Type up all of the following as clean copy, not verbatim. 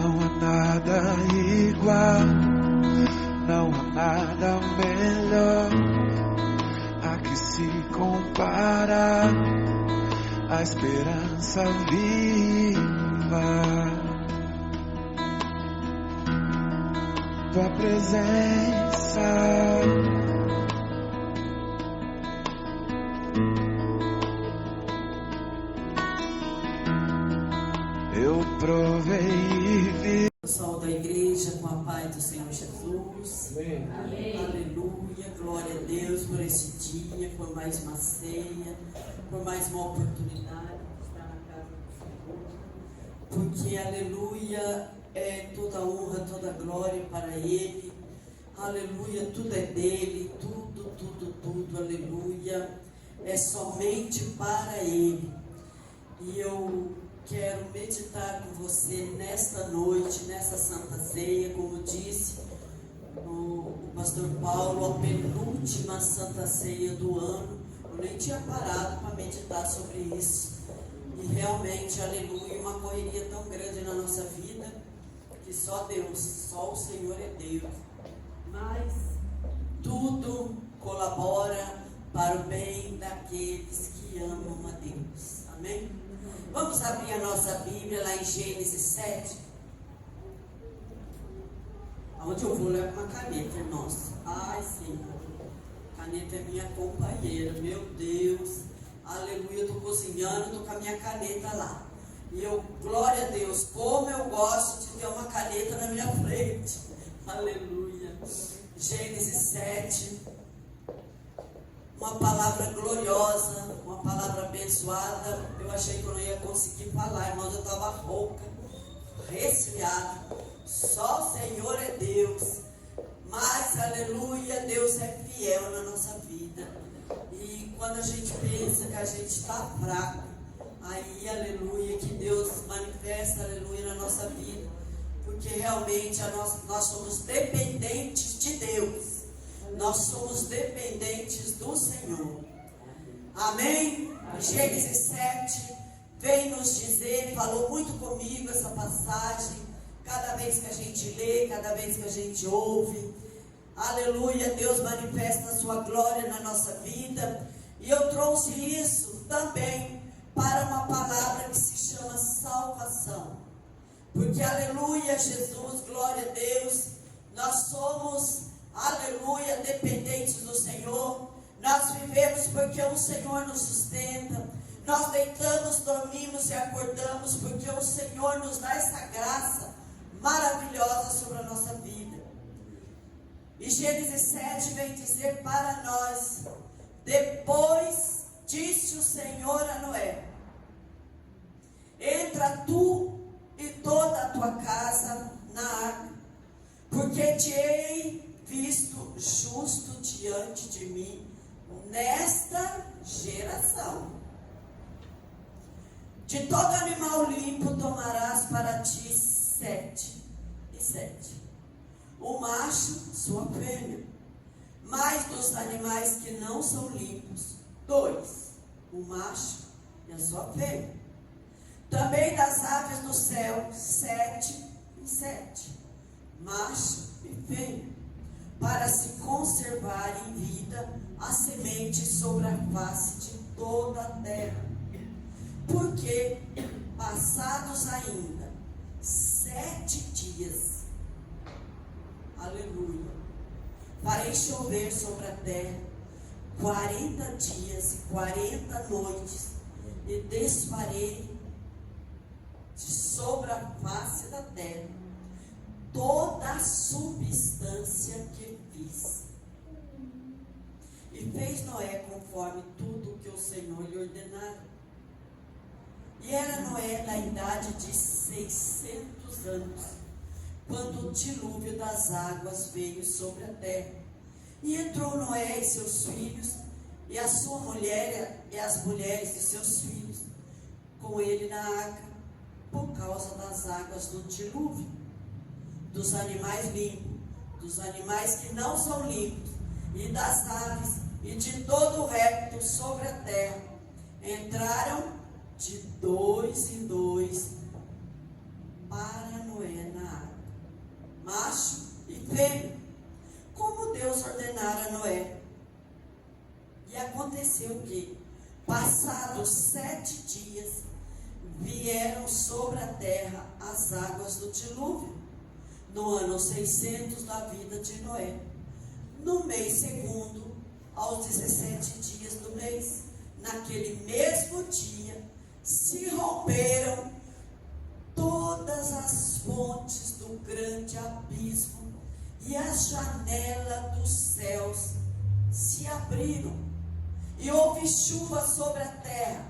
Não há nada igual, não há nada melhor a que se compara a esperança viva. Tua presença, eu provei e vi. Pessoal da igreja, com a paz do Senhor Jesus. Amém. Aleluia, glória a Deus por esse dia, por mais uma ceia, por mais uma oportunidade de estar na casa do Senhor. Porque, aleluia, é toda honra, toda glória para Ele. Aleluia, tudo é dele, tudo, aleluia, é somente para Ele. E eu quero meditar com você nesta noite, nessa Santa Ceia, como disse o pastor Paulo, a penúltima Santa Ceia do ano. Eu nem tinha parado para meditar sobre isso. E realmente, aleluia, uma correria tão grande na nossa vida, que só Deus, só o Senhor é Deus. Mas tudo colabora para o bem daqueles que amam a Deus. Amém? Vamos abrir a nossa Bíblia lá em Gênesis 7. Onde eu vou levar uma caneta, irmãos. Ai, Senhor. Caneta é minha companheira, meu Deus. Aleluia, eu estou cozinhando, estou com a minha caneta lá. E eu, glória a Deus, como eu gosto de ter uma caneta na minha frente. Aleluia. Gênesis 7. Uma palavra gloriosa, uma palavra abençoada. Eu achei que eu não ia conseguir falar, irmãos, eu estava rouca, resfriada. Só o Senhor é Deus. Mas, aleluia, Deus é fiel na nossa vida. E quando a gente pensa que a gente está fraco, aí, aleluia, que Deus manifesta, aleluia, na nossa vida. Porque realmente nós somos dependentes de Deus. Nós somos dependentes do Senhor. Amém? Gênesis 7 vem nos dizer, falou muito comigo essa passagem. Cada vez que a gente lê, cada vez que a gente ouve, aleluia, Deus manifesta a sua glória na nossa vida. E eu trouxe isso também para uma palavra que se chama salvação. Porque, aleluia, Jesus, glória a Deus, nós somos, aleluia, dependentes do Senhor. Nós vivemos porque o Senhor nos sustenta. Nós deitamos, dormimos e acordamos porque o Senhor nos dá essa graça maravilhosa sobre a nossa vida. E Gênesis 7 vem dizer para nós: depois disse o Senhor a Noé: entra tu e toda a tua casa na arca, porque te hei visto justo diante de mim nesta geração. De todo animal limpo tomarás para ti 7 e 7, o macho, sua fêmea. Mas dos animais que não são limpos, 2, o macho e a sua fêmea. Também das aves do céu, 7 e 7, macho e fêmea, para se conservar em vida a semente sobre a face de toda a terra. Porque, passados ainda 7 dias, aleluia, farei chover sobre a terra 40 dias e 40 noites, e desfarei de sobre a face da terra toda a substância que fiz. E fez Noé conforme tudo que o Senhor lhe ordenara. E era Noé na idade de 600 anos, quando o dilúvio das águas veio sobre a terra. E entrou Noé e seus filhos, e a sua mulher, e as mulheres de seus filhos, com ele na arca, por causa das águas do dilúvio, dos animais limpos, dos animais que não são limpos, e das aves, e de todo o réptil sobre a terra. Entraram de 2 em 2 para Noé na Passados 7 dias, vieram sobre a terra as águas do dilúvio, no ano 600 da vida de Noé. No mês segundo, aos 17 dias do mês, naquele mesmo dia, se romperam todas as fontes do grande abismo, e as janelas dos céus se abriram, e houve chuva sobre a terra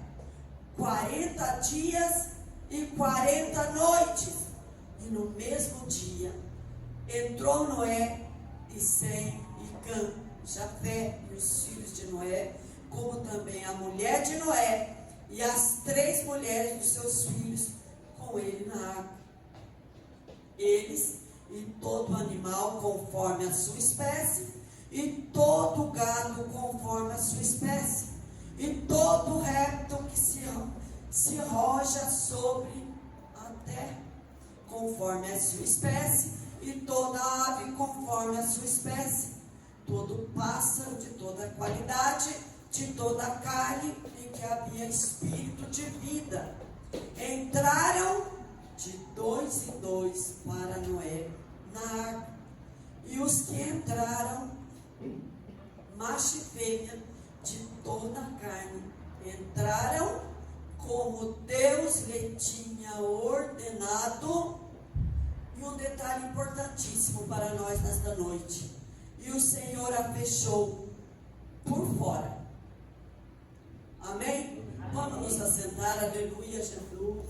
40 dias e 40 noites. E no mesmo dia entrou Noé e Sem e Cã, Jafé e os filhos de Noé, como também a mulher de Noé e as 3 mulheres dos seus filhos com ele na água. Eles e todo animal conforme a sua espécie, e todo gado conforme a sua espécie, e todo réptil que se roja sobre a terra conforme a sua espécie, e toda ave conforme a sua espécie, todo pássaro de toda qualidade, de toda carne em que havia espírito de vida, entraram de 2 em 2 para Noé na água. E os que entraram, macho e fêmea de toda a carne, entraram como Deus lhe tinha ordenado. E um detalhe importantíssimo para nós nesta noite: e o Senhor a fechou por fora. Amém? Vamos nos assentar. Aleluia, Jesus.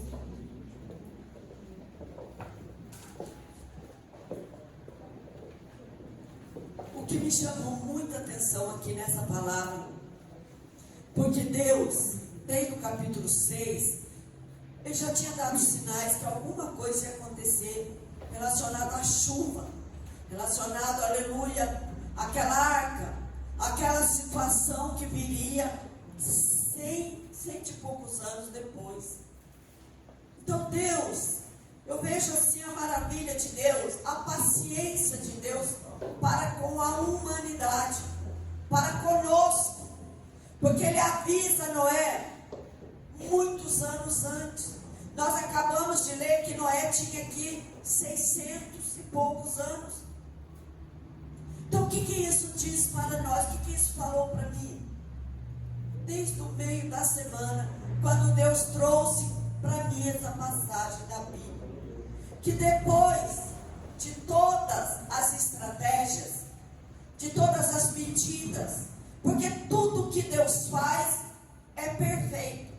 O que me chamou muita atenção aqui nessa palavra, porque Deus, desde o capítulo 6, Ele já tinha dado sinais que alguma coisa ia acontecer relacionado à chuva, relacionado, aleluia, àquela arca, àquela situação que viria 100 e poucos anos depois. Então Deus, eu vejo assim a maravilha de Deus, a paciência de Deus para com a humanidade, para conosco, porque Ele avisa Noé muitos anos antes. Nós acabamos de ler que Noé tinha aqui 600 e poucos anos. Então o que isso diz para nós? O que isso falou para mim? Desde o meio da semana, quando Deus trouxe para mim essa passagem da Bíblia, que depois de todas as estratégias, de todas as medidas, porque tudo que Deus faz é perfeito,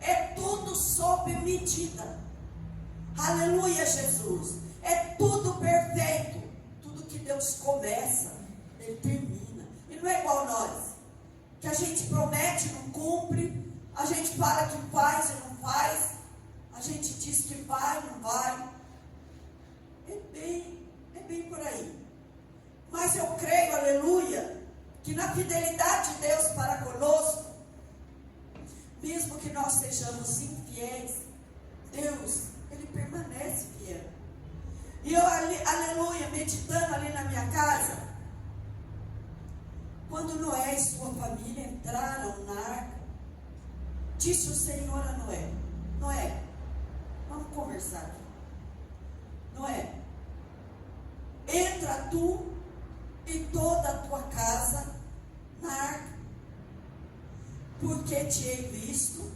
é tudo sob medida. Aleluia, Jesus. É tudo perfeito. Tudo que Deus começa, Ele termina. E não é igual nós, que a gente promete e não cumpre, a gente fala que faz e não faz, a gente diz que vai e não vai. É bem por aí. Mas eu creio, aleluia, que na fidelidade de Deus para conosco, mesmo que nós sejamos infiéis, Deus, Ele permanece fiel. E eu, aleluia, meditando ali na minha casa, quando Noé e sua família entraram na arca, disse o Senhor a Noé: Noé, vamos conversar aqui. Noé, entra tu e toda a tua casa na arca, porque te hei visto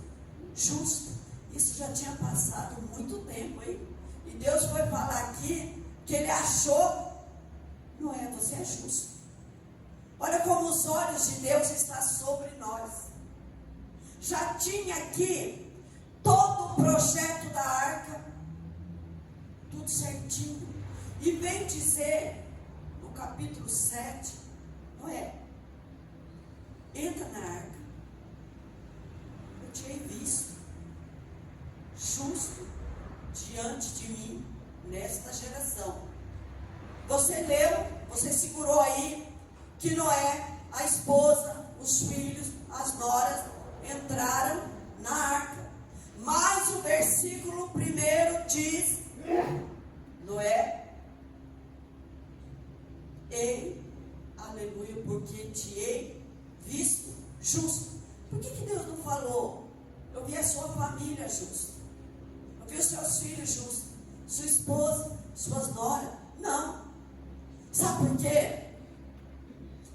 justo. Isso já tinha passado muito tempo, hein? E Deus foi falar aqui que Ele achou: Noé, você é justo. Olha como os olhos de Deus estão sobre nós. Já tinha aqui todo o projeto da arca, tudo certinho. E vem dizer no capítulo 7, Noé, entra na arca, eu te hei visto justo diante de mim nesta geração. Você leu, você segurou aí que Noé, a esposa, os filhos, as noras entraram na arca. Mas o versículo 1 diz: Noé, ei, aleluia, porque te hei visto justo. Por que Deus viu seus filhos justos, sua esposa, suas noras. Não. Sabe por quê?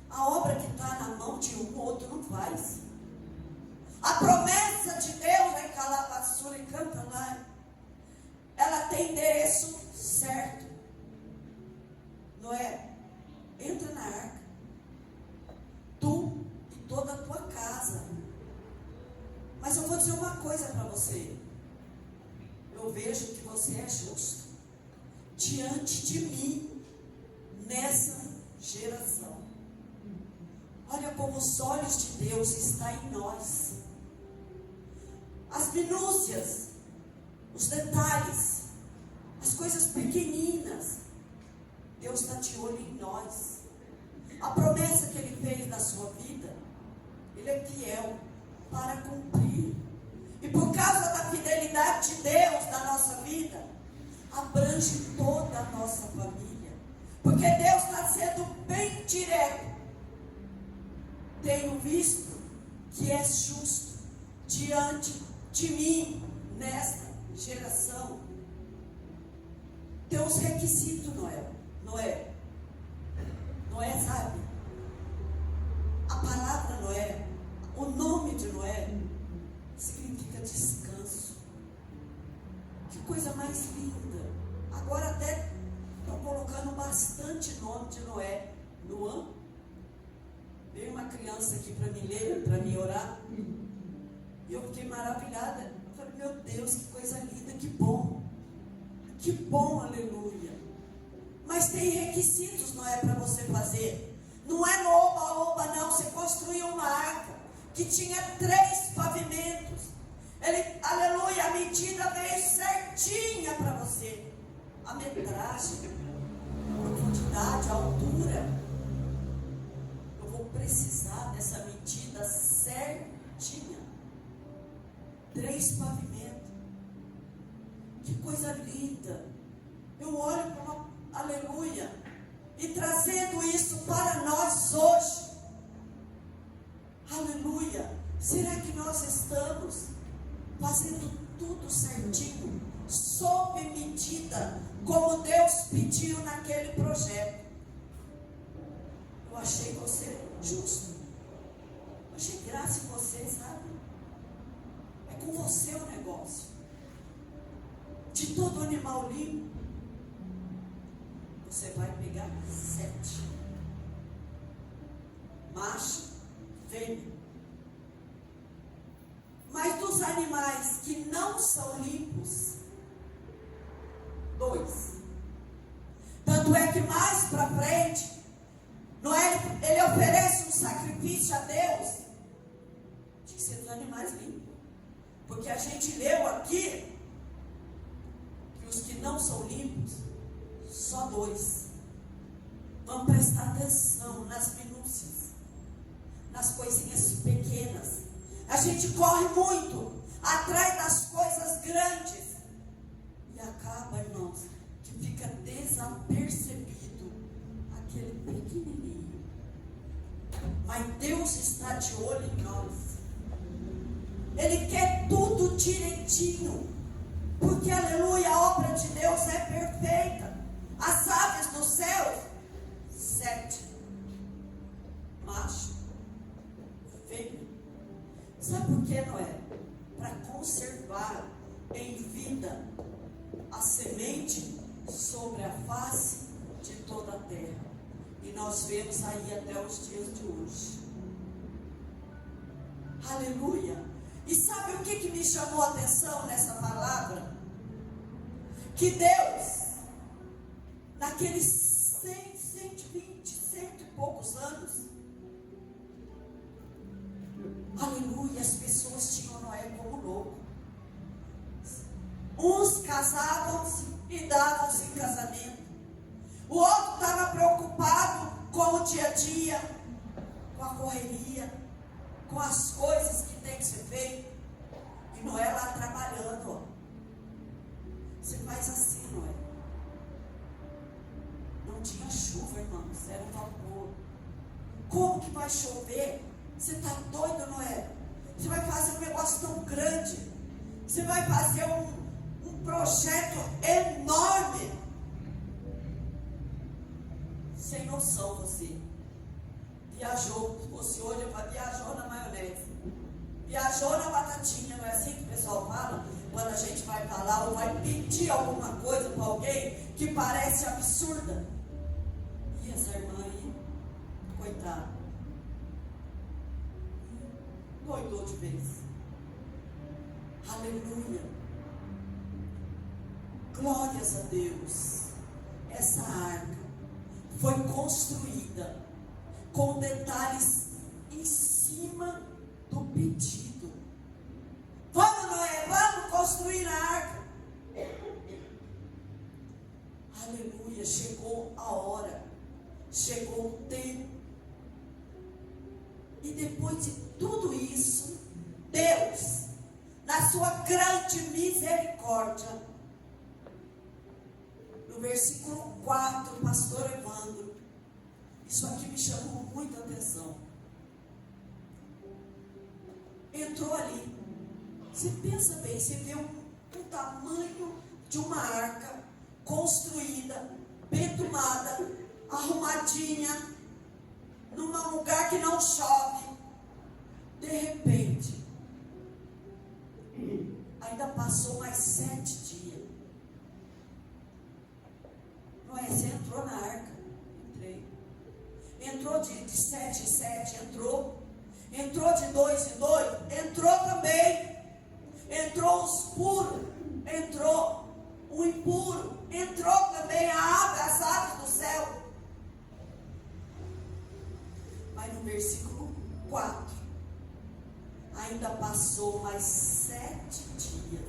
A obra que está na mão de um, o outro não faz. A promessa de Deus em Calabaçura e Cantanai, ela tem endereço certo. Noé, entra na arca. Tu e toda a tua casa. Mas eu vou dizer uma coisa para você. Eu vejo que você é justo diante de mim nessa geração. Olha como os olhos de Deus estão em nós. As minúcias, os detalhes, as coisas pequeninas, Deus está de olho em nós. A promessa que Ele fez na sua vida, Ele é fiel para cumprir. E por causa da fidelidade de Deus na nossa vida, abrange toda a nossa família. Porque Deus está sendo bem direto. Tenho visto que é justo diante de mim nesta geração. Tem uns requisitos, Noé, sabe? A palavra Noé, o nome de Noé, significa descanso. Que coisa mais linda. Agora até estão colocando bastante nome de Noé. Noã. Veio uma criança aqui para me ler, para me orar. E eu fiquei maravilhada. Eu falei, meu Deus, que coisa linda, que bom. Que bom, aleluia. Mas tem requisitos, não é, para você fazer. Não é no oba-oba, não. Você construiu uma arca que tinha 3 pavimentos. Ele, aleluia, a medida veio certinha para você. A metragem, a profundidade, a altura. Eu vou precisar dessa medida certinha. 3 pavimentos. Que coisa linda. Eu olho para uma, aleluia, e trazendo isso para nós hoje. Aleluia. Será que nós estamos fazendo tudo certinho, sob medida, como Deus pediu naquele projeto? Eu achei você justo. Eu achei graça em você, sabe? É com você o negócio. De todo animal limpo, você vai pegar 7. Macho, fêmea. Mas dos animais que não são limpos, 2. Tanto é que mais para frente, ele oferece um sacrifício a Deus. Tinha que ser dos animais limpos. Porque a gente leu aqui que os que não são limpos, só 2. Vamos prestar atenção nas minúcias, nas coisinhas pequenas. A gente corre muito atrás das coisas grandes e acaba, irmãos, que fica desapercebido aquele pequenininho. Mas Deus está de olho em nós. Ele quer tudo direitinho, porque, aleluia, a obra de Deus é perfeita. As aves do céu, 7. Macho, fêmea. Sabe por que, Noé? Para conservar em vida a semente sobre a face de toda a terra. E nós vemos aí até os dias de hoje. Aleluia. E sabe o que me chamou a atenção nessa palavra? Que Deus, naqueles 100, 120, 100 e poucos anos, aleluia, as pessoas tinham Noé como louco. Uns casavam-se e davam-se em casamento. O outro estava preocupado com o dia a dia, com a correria, com as coisas que tem que ser feito. E Noé lá trabalhando, ó. Você faz assim, Noé. Não tinha chuva, irmãos, era um vapor. Como que vai chover? Você está doido, Noé? Você vai fazer um negócio tão grande. Você vai fazer um projeto enorme. Sem noção você. Viajou, você olha, viajou na maionese. Viajou na batatinha, não é assim que o pessoal fala? Quando a gente vai falar ou vai pedir alguma coisa para alguém que parece absurda. E essa irmã aí, coitada, doidou de vez. Aleluia. Glórias a Deus. Essa arca foi construída com detalhes em cima do pedido. Vamos, Noé, vamos construir a arca. Aleluia, chegou a hora, chegou o tempo. E depois de tudo isso, Deus, na sua grande misericórdia, no versículo 4, pastor Evandro, isso aqui me chamou muita atenção. Entrou ali. Você pensa bem, você vê o tamanho de uma arca construída, betumada, arrumadinha, num lugar que não chove. De repente, ainda passou mais 7 dias. Noé, você entrou na arca? Entrei. Entrou de 7 em 7, entrou. Entrou de 2 em 2, entrou também. Entrou os puros, entrou o impuro, entrou também as aves do céu. Mas no versículo 4, ainda passou mais 7 dias.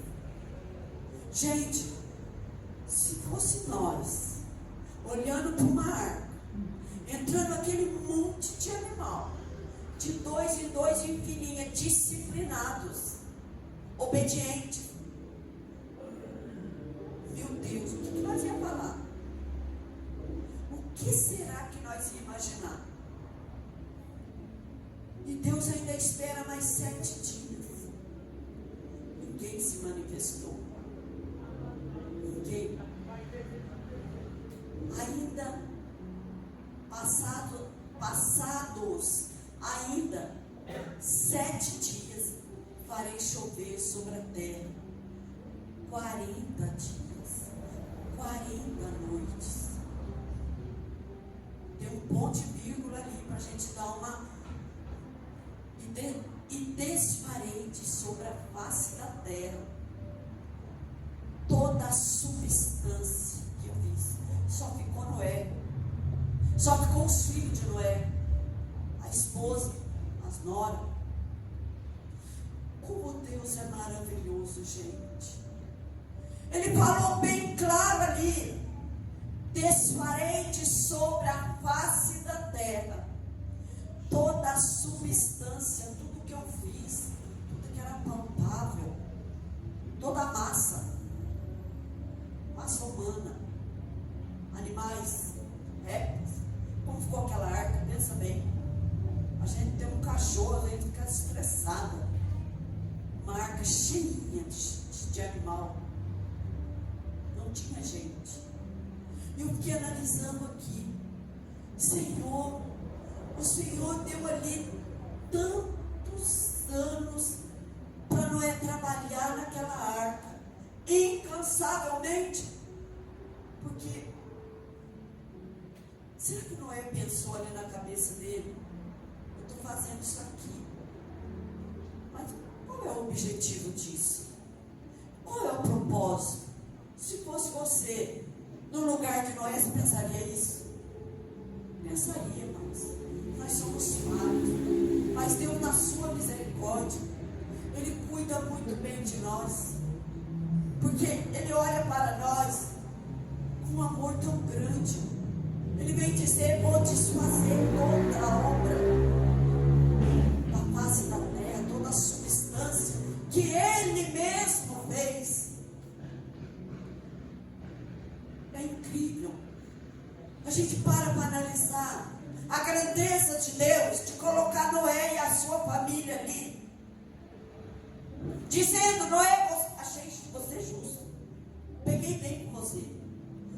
Gente, se fosse nós, olhando para uma arca, entrando aquele monte de animal, de 2 em 2 em filinha, disciplinados, obedientes. Meu Deus, o que nós ia falar? O que será que nós ia imaginar? E Deus ainda espera mais 7 dias. Ninguém se manifestou. Ninguém. Ainda passados ainda 7 dias, farei chover sobre a terra 40 dias, 40 noites. Tem um ponto e vírgula ali para a gente dar uma. E desfarei sobre a face da terra toda a substância que eu fiz. Só ficou Noé, só ficou os filhos de Noé, a esposa, as noras. Como Deus é maravilhoso, gente. Ele falou bem claro ali: desfarei sobre a face da terra toda a substância, tudo que eu fiz, tudo que era palpável, toda a massa humana, animais, répteis. Como ficou aquela arca? Pensa bem. A gente tem um cachorro, a gente fica estressada. Uma arca cheinha de animal. Não tinha gente. E eu fiquei analisando aqui. Senhor, o Senhor deu ali tantos anos para Noé trabalhar naquela arca, incansavelmente. Porque será que Noé pensou ali na cabeça dele? Eu estou fazendo isso aqui, mas qual é o objetivo disso? Qual é o propósito? Se fosse você no lugar de Noé, você pensaria isso? Pensaria, irmãos. Nós somos falhos, mas Deus, na sua misericórdia, Ele cuida muito bem de nós, porque Ele olha para nós com um amor tão grande. Ele vem dizer: vou desfazer toda a obra da face da terra, toda a substância que Ele mesmo fez. É incrível. A gente para analisar a grandeza de Deus, de colocar Noé e a sua família ali, dizendo: Noé, achei você justo,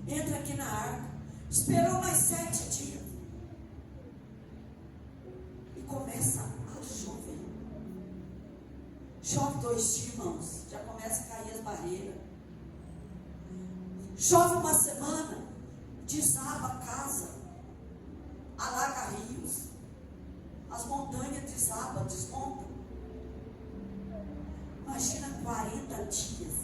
entra aqui na arca. Esperou mais 7 dias. E começa a chover. Chove 2 dias, irmãos. Já começa a cair as barreiras. Chove uma semana. Desaba a casa. Alaga rios. As montanhas desabam, desmontam. Imagina 40 dias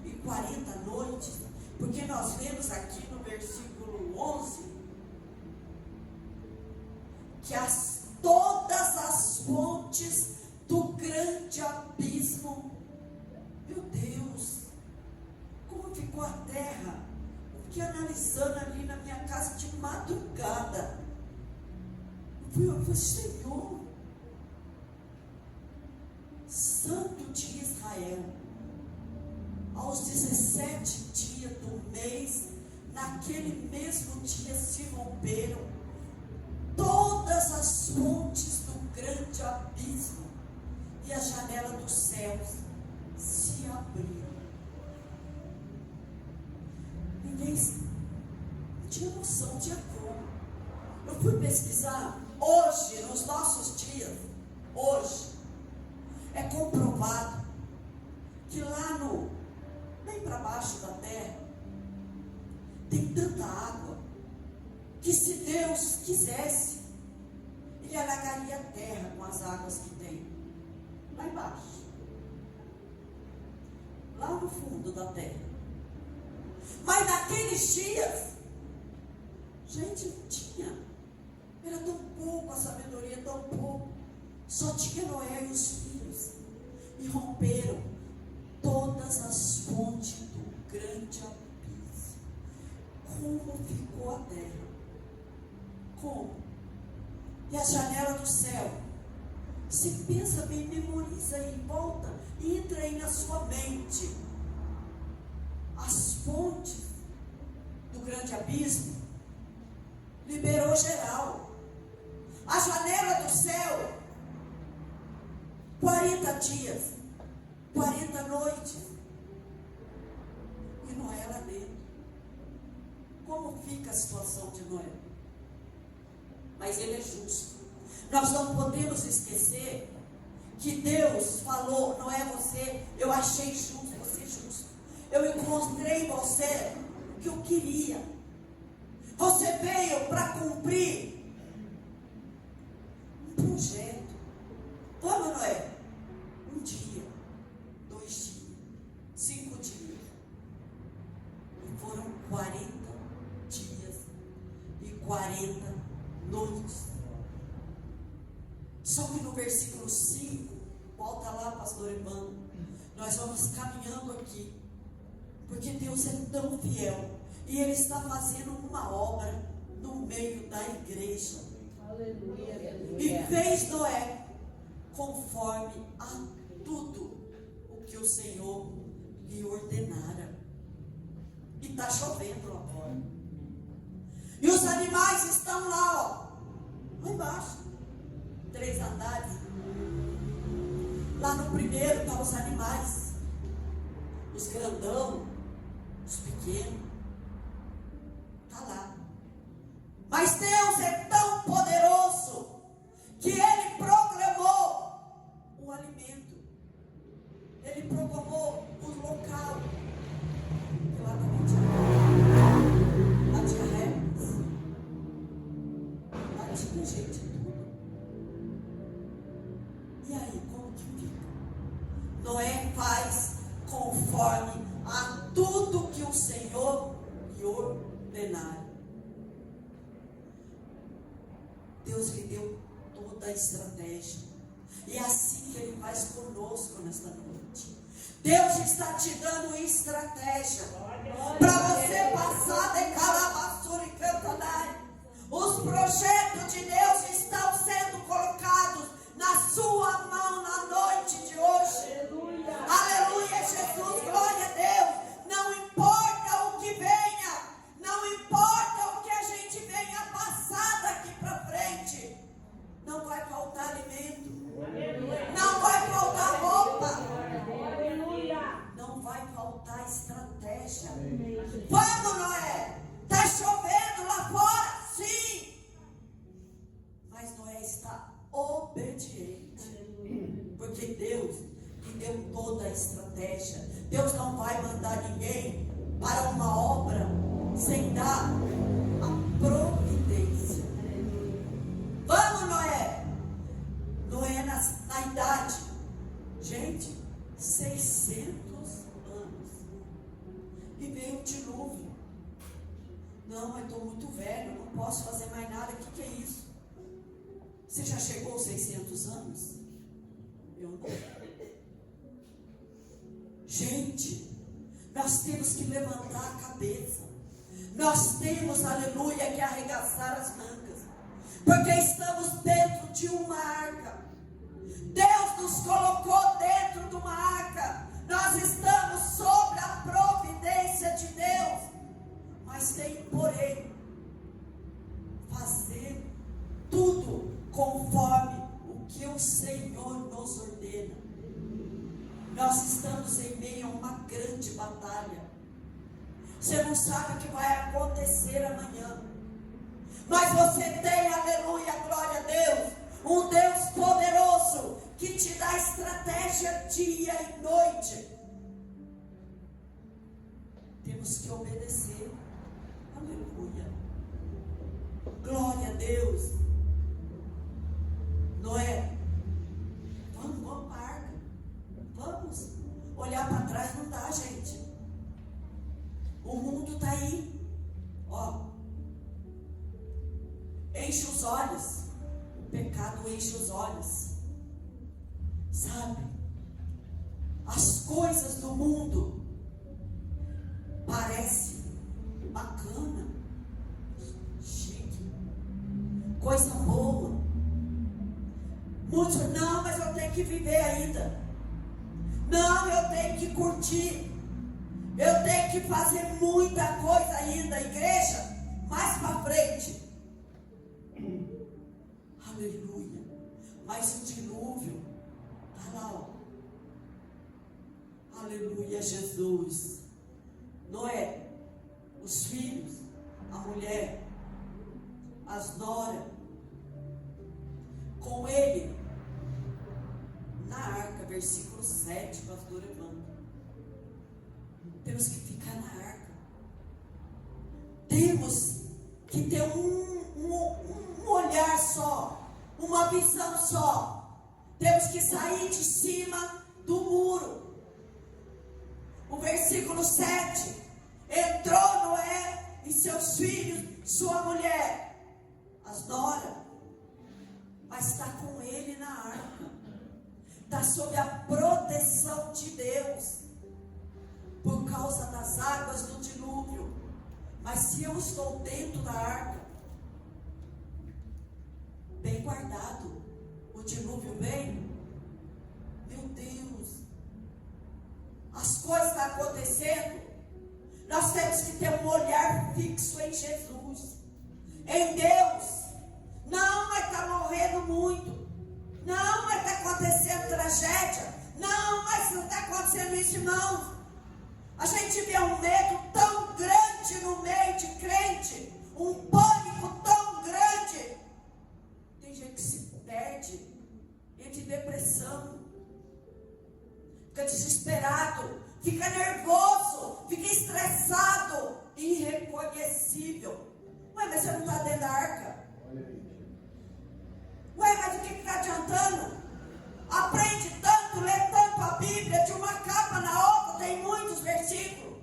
e 40 noites. Porque nós lemos aqui no versículo 11 que todas as fontes do grande abismo, meu Deus, como ficou a terra. Eu fiquei analisando ali na minha casa de madrugada. Eu falei, Senhor, Santo de Israel, aos 17 dias do mês, naquele mesmo dia se romperam todas as fontes do grande abismo, e a janela dos céus se abriu. Ninguém tinha noção de como. Eu fui pesquisar. Hoje, nos nossos dias, hoje, é comprovado que lá bem para baixo da terra, tem tanta água, que se Deus quisesse, Ele alagaria a terra com as águas que tem, lá embaixo, lá no fundo da terra. Mas naqueles dias, gente, não tinha. Era tão pouco a sabedoria, tão pouco. Só tinha Noé e os filhos. E romperam todas as fontes do grande abismo. Como ficou a terra? Como? E a janela do céu? Se pensa bem, memoriza aí, volta, entra aí na sua mente. As fontes do grande abismo liberou geral. A janela do céu, 40 dias, 40 noites, e Noé lá dentro. Como fica a situação de Noé? Mas ele é justo. Nós não podemos esquecer que Deus falou, não é você, eu achei justo, você é justo. Eu encontrei em você o que eu queria. Você veio para cumprir um projeto. Como, Noé? 1 dia, 2 dias, 5 dias. E foram 40 dias e 40 noites. Só que no versículo 5, volta lá, pastor Evandro, nós vamos caminhando aqui, porque Deus é tão fiel, e Ele está fazendo uma obra no meio da igreja. Aleluia. E fez Noé conforme a tudo o que o Senhor lhe ordenara. E está chovendo lá fora. E os animais estão lá, lá embaixo. 3 andares. Lá no primeiro estão os animais. Os grandão, os pequenos. Está lá. Mas Deus é tão poderoso que Ele proclamou o alimento. Ele proclamou o local. E lá também tinha. Lá tinha répteis. Lá tinha gente tudo. E aí, como que fica? Noé faz conforme a tudo que o Senhor lhe ordenar. Deus lhe deu toda a estratégia. E é assim que Ele faz conosco nesta noite. Deus está te dando estratégia para você passar de calabaçura e cantanai. Os projetos de Deus estão sendo colocados na sua mão na noite de hoje. Aleluia, Jesus, glória a Deus. Não importa o que venha, não importa o que a gente venha passar daqui para frente, não vai faltar alimento, não vai faltar roupa, não vai faltar estratégia. Vamos, Noé, para uma obra sem dar a providência. Vamos, Noé. Noé na idade, gente, 600 anos. E veio o dilúvio. Não, eu estou muito velho, não posso fazer mais nada. O que é isso? Você já chegou aos 600 anos? Eu não. Gente, nós temos que levantar a cabeça. Nós temos, aleluia, que arregaçar as mangas. Porque estamos dentro de uma arca. Deus nos colocou dentro de uma arca. Nós estamos sob a providência de Deus. Mas tem, porém, fazer tudo conforme o que o Senhor nos ordena. Nós estamos em meio a uma grande batalha. Você não sabe o que vai acontecer amanhã. Mas você tem, aleluia, glória a Deus, um Deus poderoso que te dá estratégia dia e noite. Temos que obedecer. Aleluia. Glória a Deus. Noé, vamos para a arca. Vamos. Olhar para trás não dá, gente. O mundo está aí. Ó. Enche os olhos. O pecado enche os olhos. Sabe? As coisas do mundo parecem bacana, chique, coisa boa. Muitos, não, mas eu tenho que viver ainda. Não, eu tenho que curtir. Eu tenho que fazer muita coisa ainda. Igreja, mais para frente. Aleluia. Mas o dilúvio está lá, ó. Aleluia, Jesus. Noé, os filhos, a mulher, as noras, com ele na arca, versículo 7, pastor Evandro. Temos que ficar na arca. Temos que ter um olhar só, uma visão só. Temos que sair de cima do muro. O versículo 7, entrou Noé e seus filhos, sua mulher, as noras, mas está com ele na arca, está sob a proteção de Deus, por causa das águas do dilúvio. Mas se eu estou dentro da arca, bem guardado, o dilúvio vem, meu Deus, as coisas estão acontecendo, nós temos que ter um olhar fixo em Jesus, em Deus. Não, mas está morrendo muito. Não, mas está acontecendo tragédia. Não, mas não está acontecendo isso, irmãos. A gente vê um medo tão grande no meio de crente, um pânico tão grande. Tem gente que se perde, entra em depressão, fica desesperado, fica nervoso, fica estressado, irreconhecível. Ué, mas você não está dentro da arca? Ué, mas o que está adiantando? Aprende tanto, lê tanto a Bíblia, de uma capa na outra, tem muitos versículos.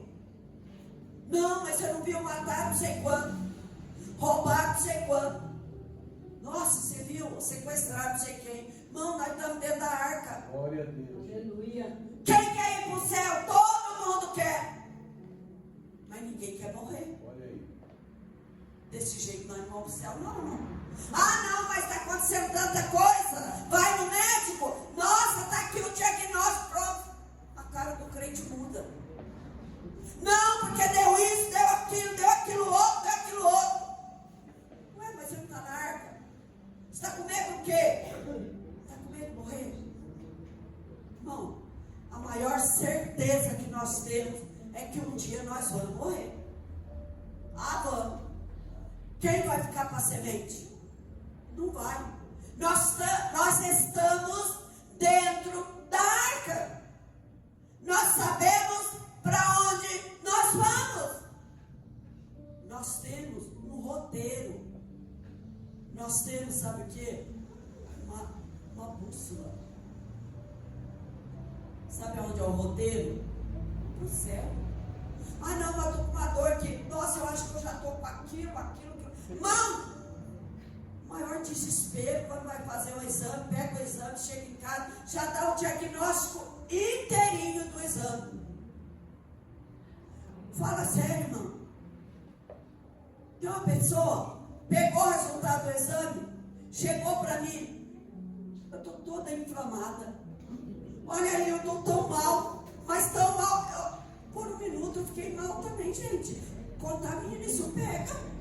Não, mas você não viu matar não sei quando, roubar não sei quando. Nossa, você viu sequestrar não sei quem. Irmão, nós estamos dentro da arca. Glória a Deus. Aleluia. Quem quer ir para o céu? Todo mundo quer. Mas ninguém quer morrer. Olha aí. Desse jeito nós não vamos para o céu, não. Ah, não, mas está acontecendo tanta coisa. Vai no médico. Nossa, está aqui o diagnóstico, pronto. A cara do crente muda. Não, porque deu isso, deu aquilo outro. Ué, mas você não está na arca. Você está com medo do quê? Está com medo de morrer? Irmão, a maior certeza que nós temos é que um dia nós vamos morrer. Ah, vamos. Quem vai ficar para a semente? Não vai. Nós estamos dentro da arca. Nós sabemos para onde nós vamos. temos, sabe o quê? Uma bússola. Sabe onde é o roteiro? Pro céu. Ah não, mas eu estou com uma dor aqui. Nossa, eu acho que eu já estou com aquilo. Não! Maior desespero quando vai fazer o exame, pega o exame, chega em casa, já dá o diagnóstico inteirinho do exame. Fala sério, irmão. Tem uma pessoa, pegou o resultado do exame, chegou para mim, eu estou toda inflamada. Olha aí, eu estou tão mal, mas tão mal. Por um minuto eu fiquei mal também, gente. Contamina, isso pega.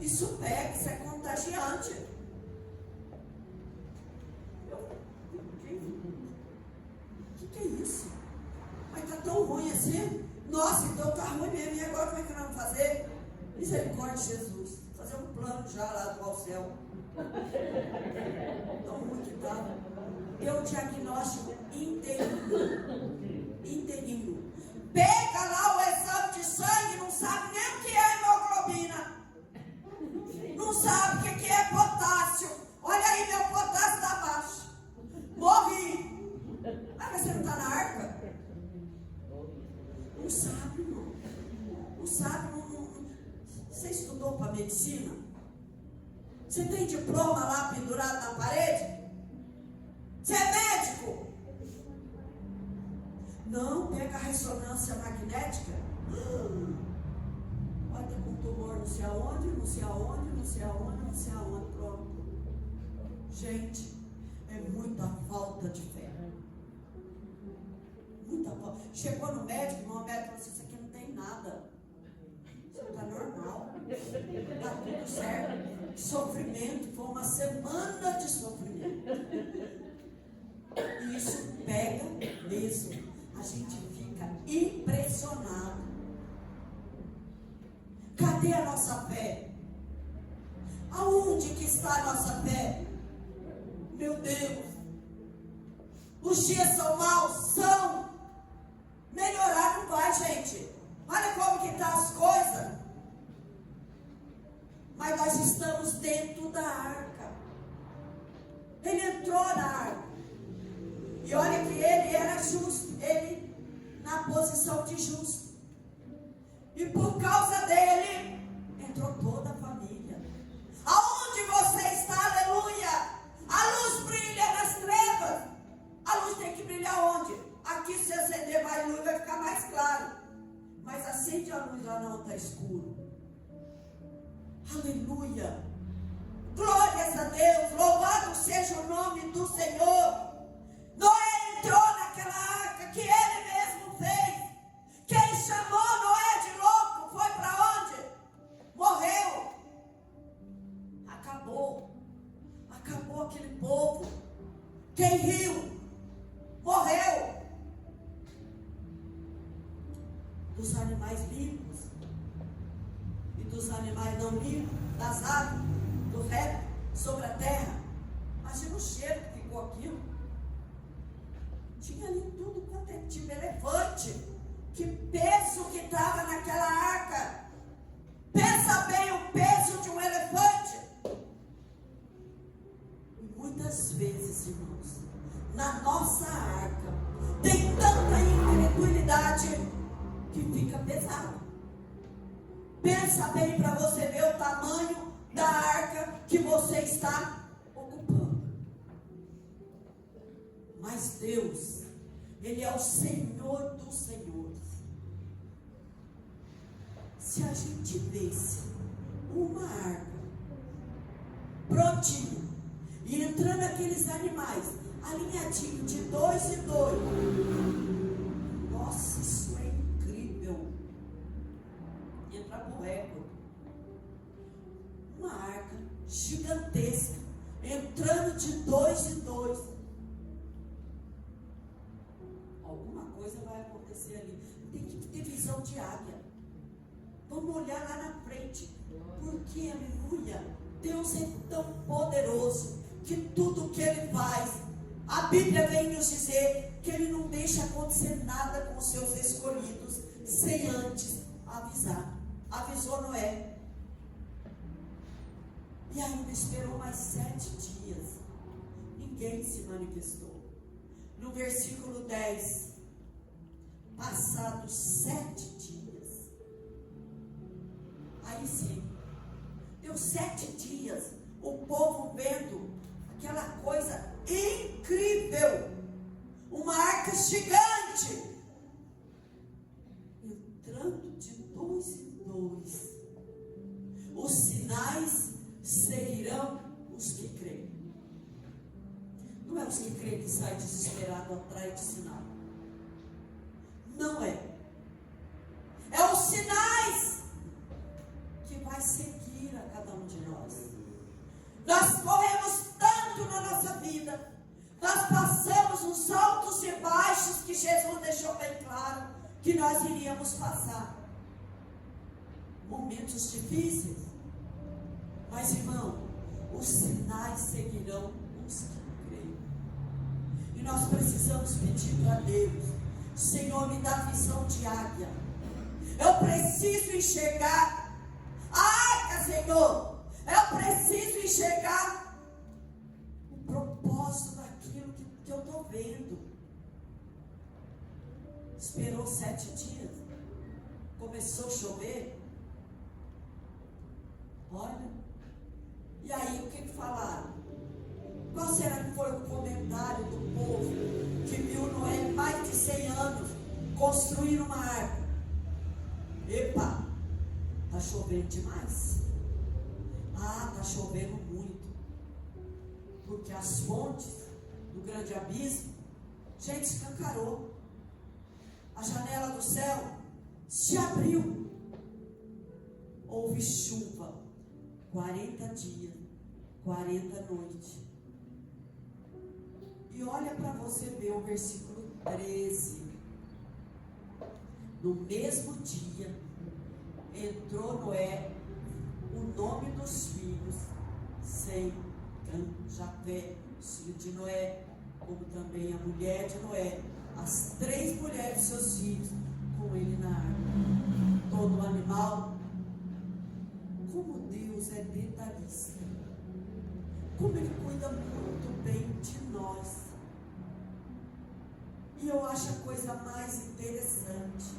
Isso é contagiante. O que é isso? Mas está tão ruim assim? Nossa, então está ruim mesmo. E agora como é que nós vamos fazer? Misericórdia de Jesus. Fazer um plano já lá do ao céu. Tão ruim que está. Deu o diagnóstico inteirinho. Pega lá o exame de sangue, não sabe nem o que é hemoglobina. Não sabe o que é potássio. Olha aí, meu potássio está baixo. Morri. Ah, mas você não está na arca? Não sabe, irmão. Não sabe. Você estudou para medicina? Você tem diploma lá pendurado na parede? Você é médico? Não, pega a ressonância magnética. Vai ter com tumor não sei aonde, pronto. Gente, é muita falta de fé. Muita falta. Chegou no médico, o médico falou assim, isso aqui não tem nada. Isso está normal. Está tudo certo. Sofrimento, foi uma semana de sofrimento. E isso pega mesmo. A gente fica impressionado. Cadê a nossa fé? Aonde que está a nossa fé? Meu Deus, os dias são maus? São. Melhorar não vai, gente. Olha como que estão as coisas. Mas nós estamos dentro da arca. Ele entrou na arca. E olha que ele era justo, ele na posição de justo. E por causa dele, entrou toda a família. Aonde você está, aleluia? A luz brilha nas trevas. A luz tem que brilhar onde? Aqui se acender mais luz vai ficar mais claro. Mas acende a luz lá não, está escuro. Aleluia. Glórias a Deus, louvado seja o nome do Senhor. Noé entrou naquela arca que ele mesmo fez. Quem chamou Noé de louco foi para onde? Morreu. Acabou aquele povo. Quem riu? Morreu. Dos animais limpos e dos animais não limpos, das aves, do réptil sobre a terra. Imagina o cheiro que ficou aquilo. Tinha ali tudo quanto é tipo elefante. Que peso que estava naquela arca. Pensa bem o peso de um elefante. E muitas vezes, irmãos, na nossa arca tem tanta incredulidade que fica pesado. Pensa bem para você ver o tamanho da arca que você está ocupando. Mas Deus, Ele é o Senhor dos Senhores. Se a gente visse uma arca prontinha e entrando aqueles animais alinhadinho de 2 em 2, nossa, isso é incrível. Entrar pro recorde. Uma arca gigantesca entrando de 2 em 2. Alguma coisa vai acontecer ali. Tem que ter visão de águia. Vamos olhar lá na frente. Porque, aleluia, Deus é tão poderoso que tudo que Ele faz, a Bíblia vem nos dizer que Ele não deixa acontecer nada com os seus escolhidos sem antes avisar. Avisou Noé. E E ainda esperou mais 7 dias. Ninguém se manifestou. No versículo 10, passados 7 dias, aí sim, deu 7 dias, o povo vendo aquela coisa incrível, uma arca gigante, entrando de 2 em 2. Os sinais seguirão os que creem. Não é os que creem que saem desesperados atrás de sinal. Não é. É os sinais que vai seguir a cada um de nós. Nós corremos tanto na nossa vida. Nós passamos uns altos e baixos que Jesus deixou bem claro que nós iríamos passar. Momentos difíceis. Mas, irmão, os sinais seguirão os que creem. E nós precisamos pedir para Deus: Senhor, me dá visão de águia. Eu preciso enxergar a arca, Senhor. Eu preciso enxergar o propósito daquilo que eu estou vendo. Esperou 7 dias. Começou a chover. Olha. E aí, o que falaram? Qual será que foi o comentário do povo que viu Noé mais de 100 anos construir uma arca? Epa, está chovendo demais. Ah, está chovendo muito. Porque as fontes do grande abismo, gente, escancarou. A janela do céu se abriu. Houve chuva. 40 dias, 40 noites. E olha para você ver o versículo 13. No mesmo dia, entrou Noé, o nome dos filhos, Sem, Cã, Jafé, filho de Noé, como também a mulher de Noé, as 3 mulheres de seus filhos, com ele na arca. Todo animal. Como Deus é detalhista, como Ele cuida muito bem de nós. E eu acho a coisa mais interessante,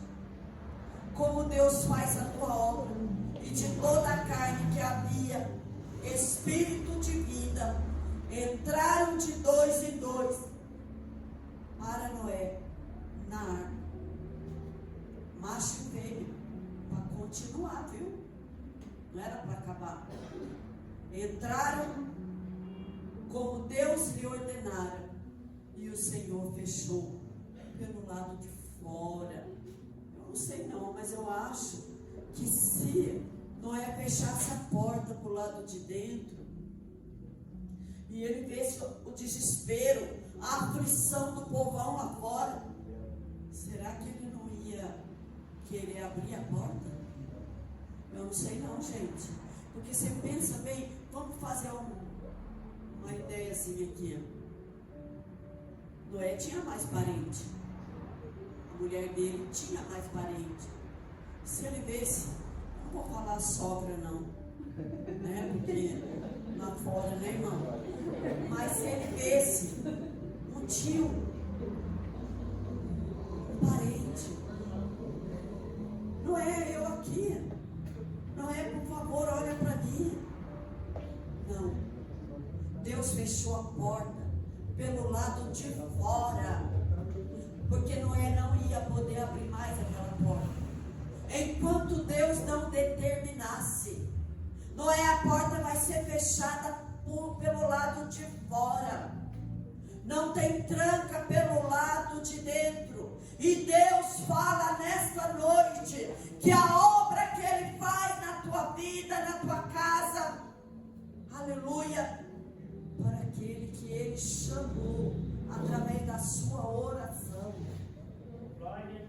como Deus faz a tua obra, e de toda a carne que havia espírito de vida, entraram de 2 em 2 para Noé na arca, macho e fêmea, para continuar, viu? Não era para acabar. Entraram como Deus lhe ordenara, e o Senhor fechou pelo lado de fora. Eu não sei não, mas eu acho que se Noé fechasse a porta para o lado de dentro, e ele visse o desespero, a aflição do povão lá fora, será que ele não ia querer abrir a porta? Eu não sei não, gente. Porque você pensa bem, vamos fazer uma ideia assim aqui. Noé tinha mais parente. A mulher dele tinha mais parente. Se ele visse, não vou falar sogra não, né? Porque lá fora, né, irmão? Mas se ele visse um tio, um parente, não é eu aqui. Não é, por favor, olha para mim. Não. Deus fechou a porta pelo lado de fora, porque Noé não ia poder abrir mais aquela porta. Enquanto Deus não determinasse, Noé, a porta vai ser fechada pelo lado de fora. Não tem tranca pelo lado de dentro. E Deus fala nesta noite que a obra que Ele faz na tua vida, na tua casa, aleluia, para aquele que Ele chamou através da sua oração.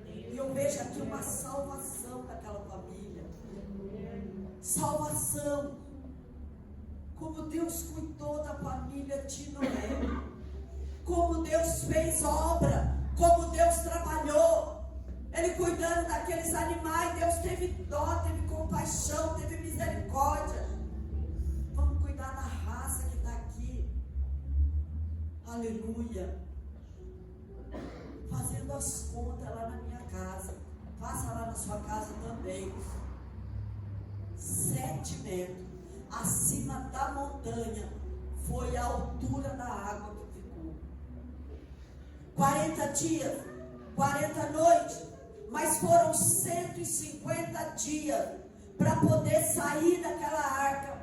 E eu vejo aqui uma salvação daquela família. Salvação. Como Deus cuidou da família de Noé. Como Deus fez obra. Como Deus trabalhou. Ele cuidando daqueles animais. Deus teve dó, teve compaixão, teve misericórdia. Vamos cuidar cada raça que está aqui. Aleluia. Fazendo as contas lá na minha casa. Faça lá na sua casa também. 7 metros acima da montanha foi a altura da água que ficou. 40 dias, 40 noites, mas foram 150 dias para poder sair daquela arca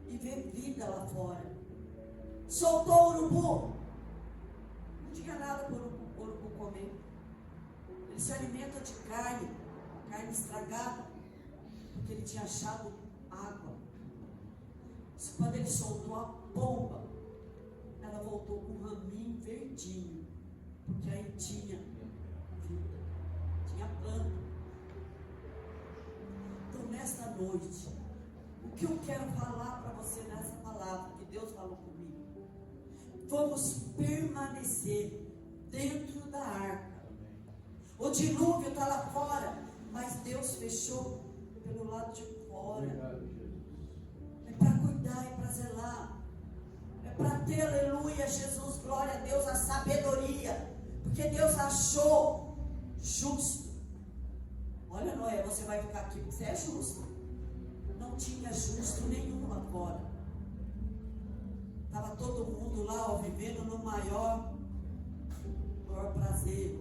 e ver vida lá fora. Soltou o urubu, não tinha nada para o urubu comer. Ele se alimenta de carne estragada, porque ele tinha achado água. Quando ele soltou a pomba, ela voltou com um raminho verdinho, porque aí tinha vida, tinha planta. Então, nesta noite, o que eu quero falar para você nessa palavra que Deus falou comigo? Vamos permanecer dentro da arca. O dilúvio está lá fora, mas Deus fechou pelo lado de fora. É para cuidar, é para zelar, é para ter, aleluia, Jesus, glória a Deus, a sabedoria, porque Deus achou justo. Olha, Noé, você vai ficar aqui porque você é justo. Não tinha justo nenhum lá fora. Estava todo mundo lá, ó, vivendo no maior prazer.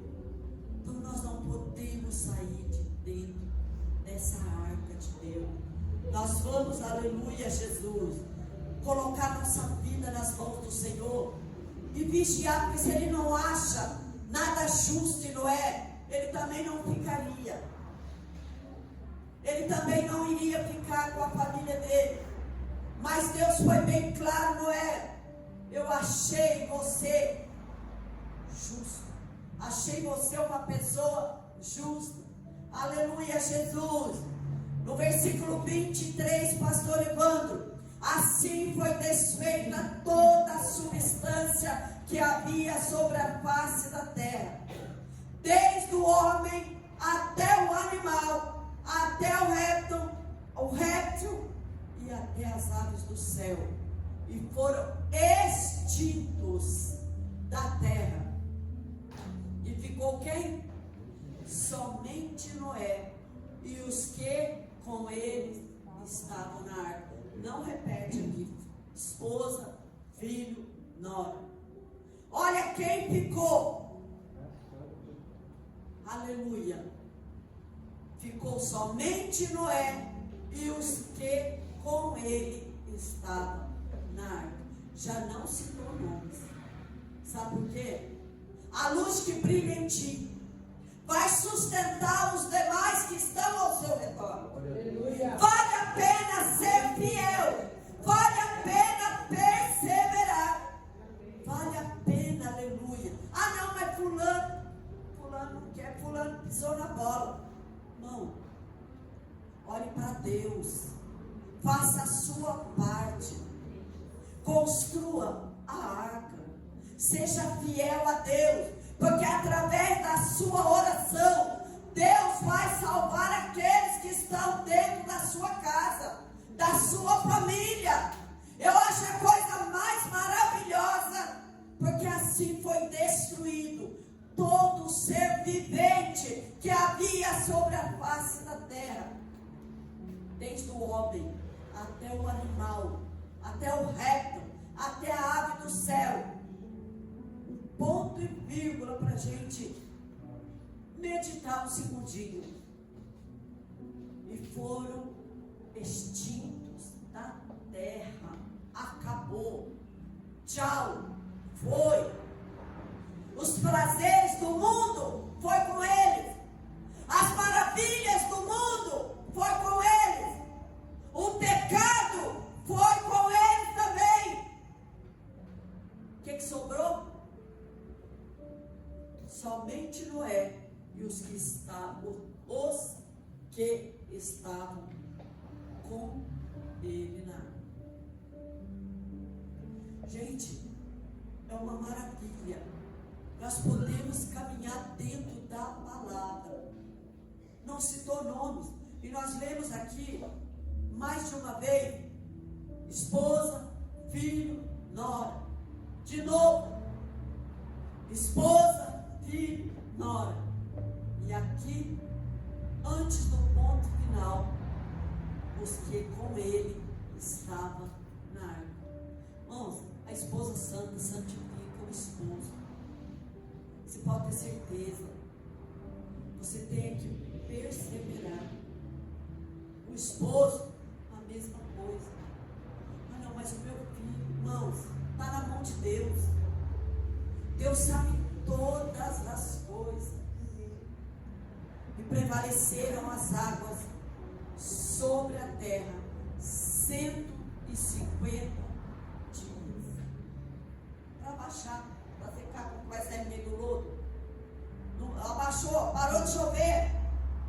Então nós não podemos sair de dentro dessa arca de Deus. Nós vamos, aleluia, Jesus, colocar nossa vida nas mãos do Senhor e vigiar, porque se Ele não acha nada justo em Noé, Ele também não ficaria. Ele também não iria ficar com a família dele. Mas Deus foi bem claro, Noé: eu achei você justo. Achei você uma pessoa justa. Aleluia, Jesus. No versículo 23, pastor Evandro: assim foi desfeita toda a substância que havia sobre a face da terra, desde o homem até o animal, até o réptil e até as aves do céu, e foram extintos da terra. E ficou quem? Somente Noé e os que com ele estavam na arca. Não repete aqui: esposa, filho, nora. Olha quem ficou. Aleluia. Ficou somente Noé e os que com ele estavam na arca. Já não citou nomes. Sabe por quê? A luz que brilha em ti vai sustentar os demais que estão ao seu redor. Aleluia. Vale a pena ser fiel. Vale a pena perseverar. Vale a pena, aleluia. Ah, não, mas fulano não quer, fulano pisou na bola. Não. Olhe para Deus. Faça a sua parte. Construa a arca. Seja fiel a Deus, porque através da sua oração, Deus vai salvar aqueles que estão dentro da sua casa, da sua família. Eu acho a coisa mais maravilhosa, porque assim foi destruído todo ser vivente que havia sobre a face da terra, desde o homem até o animal, até o réptil, até a ave do céu. Ponto e vírgula para a gente meditar um segundinho. E foram extintos da terra. Acabou. Tchau. Foi. Os prazeres do mundo foi com eles. As maravilhas do mundo foi com eles. O pecado foi com eles também. O que sobrou? Somente Noé e os que estavam com ele na arca. Gente, é uma maravilha. Nós podemos caminhar dentro da palavra. Não citou nomes. E nós lemos aqui, mais de uma vez, esposa, filho, nora. De novo, esposa, filho, nora. E aqui, antes do ponto final, os que com ele estavam na arca. Irmãos, a esposa santa santifica o esposo. Você pode ter certeza. Você tem que perseverar. O esposo, a mesma coisa. Ah não, mas o meu filho, irmãos, está na mão de Deus. Deus sabe todas as coisas. E prevaleceram as águas sobre a terra 150 dias. Para baixar, para ficar com vai sair no meio do lodo. Abaixou, parou de chover,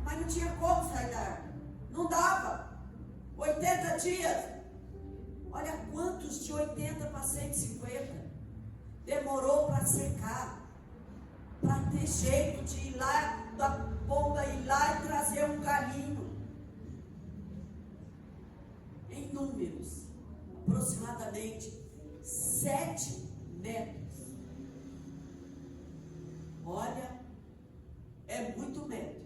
mas não tinha como sair da água. Não dava. 80 dias. Olha quantos de 80 para 150 demorou para secar, para ter jeito de ir lá, da bomba ir lá e trazer um galinho. Em números, aproximadamente 7 metros. Olha, é muito metro.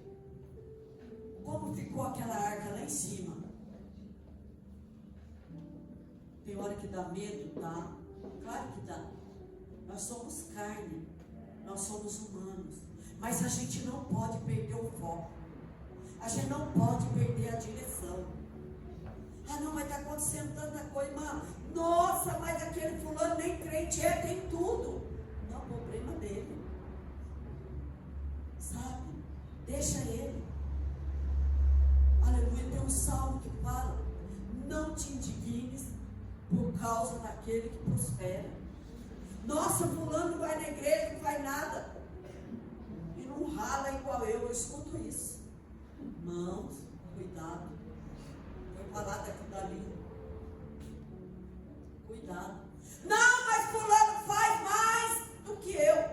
Como ficou aquela arca lá em cima? Tem hora que dá medo, tá? Claro que dá. Nós somos carne, nós somos humanos. Mas a gente não pode perder o foco. A gente não pode perder a direção. Ah não, mas está acontecendo tanta coisa, irmã. Nossa, mas aquele fulano nem crente é, tem tudo. Não, o problema dele. Sabe? Deixa ele. Aleluia, tem um salmo que fala: não te indignes por causa daquele que prospera. Nossa, fulano não vai na igreja, não faz nada. E não rala igual eu escuto isso. Irmãos, cuidado. Foi falar daqui dali. Cuidado. Não, mas fulano faz mais do que eu.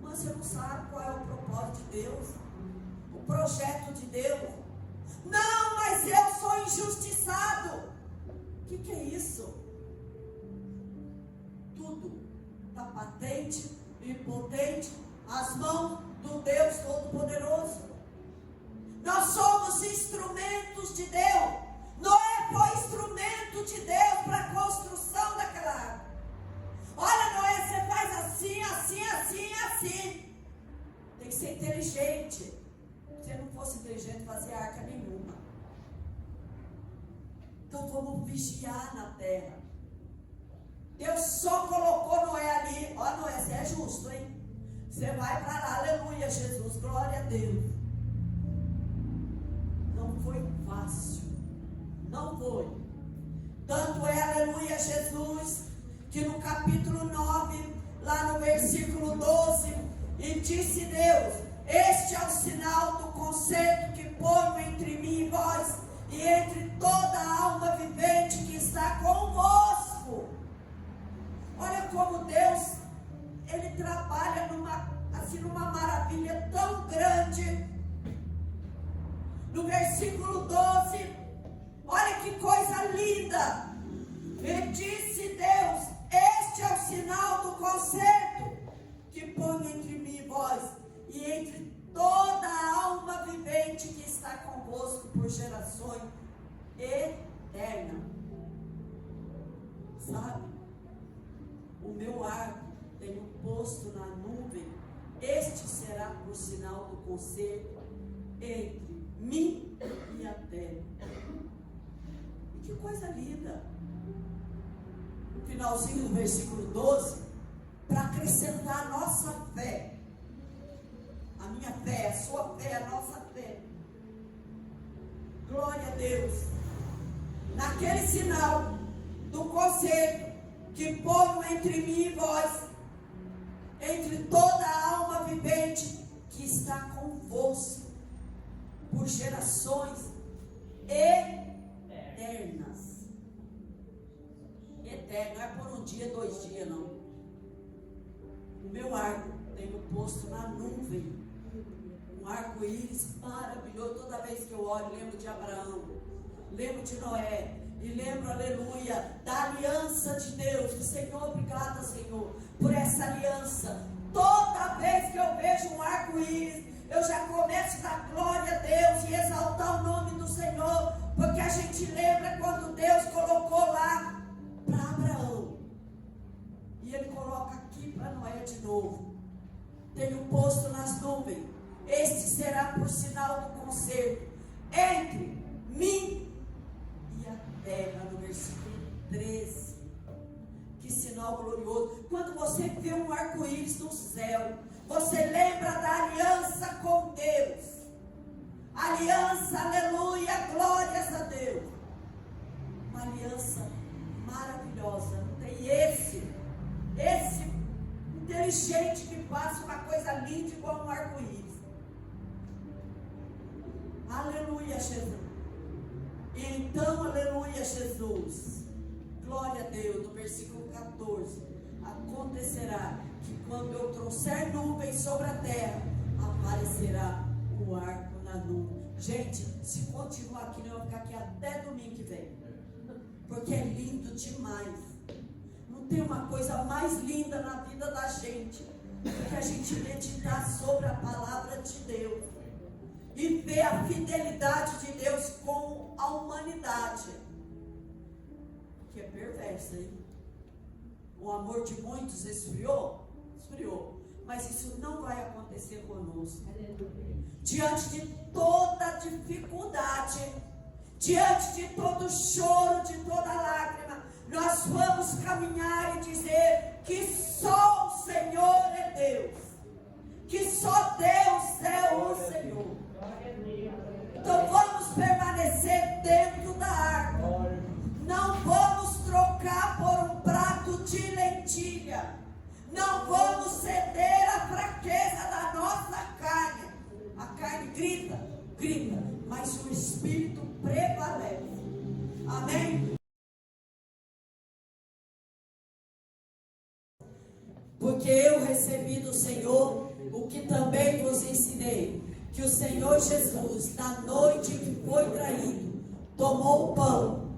Mas você não sabe qual é o propósito de Deus, o projeto de Deus. Não, mas eu sou injustiçado. O que é isso? Tudo está patente e potente às mãos do Deus Todo-Poderoso. Nós somos instrumentos de Deus. Noé foi instrumento de Deus para a construção daquela arca. Olha, Noé, você faz assim, assim, assim, assim. Tem que ser inteligente. Se não fosse inteligente, fazia arca nenhuma. Então vamos vigiar na terra. Deus só colocou Noé ali. Ó, Noé, você é justo, hein? Você vai para lá, aleluia, Jesus, glória a Deus. Não foi fácil. Não foi. Tanto é, aleluia, Jesus, que no capítulo 9, lá no versículo 12, e disse Deus: este é o sinal do concerto que ponho entre mim e vós, e entre toda a alma vivente que está convosco. Olha como Deus, Ele trabalha numa maravilha tão grande. No versículo 12, olha que coisa linda. E disse Deus: este é o sinal do concerto que ponho entre mim e vós, e entre toda a alma vivente que está convosco por gerações eternas. Sabe? O meu arco tenho posto na nuvem. Este será por sinal do concerto entre mim e a terra. E que coisa linda. No finalzinho do versículo 12, para acrescentar a nossa fé. A minha fé, a sua fé, a nossa fé. Glória a Deus. Naquele sinal do concerto que ponho entre mim e vós, entre toda a alma vivente que está convosco por gerações eternas. Eterno, não é por um dia, 2 dias, não. O meu arco tenho posto na nuvem. Um arco-íris maravilhoso. Toda vez que eu olho, lembro de Abraão, lembro de Noé. E lembro, aleluia, da aliança de Deus. Do Senhor, obrigada, Senhor, por essa aliança. Toda vez que eu vejo um arco-íris, eu já começo a dar glória a Deus e exaltar o nome do Senhor, porque a gente lembra quando Deus colocou lá para Abraão, e Ele coloca aqui para Noé de novo. Tenho posto nas nuvens, este será por sinal do concerto entre mim e a terra, no versículo 13. Que sinal glorioso! Quando você vê um arco-íris no céu, você lembra da aliança com Deus. Aliança, aleluia, glórias a Deus. Uma aliança maravilhosa. Não tem esse inteligente que faça uma coisa linda igual um arco-íris. Aleluia, Jesus. Então, aleluia, Jesus. Glória a Deus. No versículo 14. Acontecerá que quando eu trouxer nuvens sobre a terra, aparecerá o arco na nuvem. Gente, se continuar aqui, eu vou ficar aqui até domingo que vem, porque é lindo demais. Não tem uma coisa mais linda na vida da gente do que a gente meditar sobre a palavra de Deus e ver a fidelidade de Deus com a humanidade, que é perversa, hein? O amor de muitos esfriou, mas isso não vai acontecer conosco. Diante de toda dificuldade, diante de todo choro, de toda lágrima, nós vamos caminhar e dizer que só o Senhor é Deus, que só Deus é o Senhor. Então vamos permanecer dentro da arca. Não vamos trocar por um prato de lentilha. Não vamos ceder à fraqueza da nossa carne. A carne grita, mas o Espírito prevalece. Amém? Porque eu recebi do Senhor o que também vos ensinei, que o Senhor Jesus, na noite que foi traído, tomou o pão,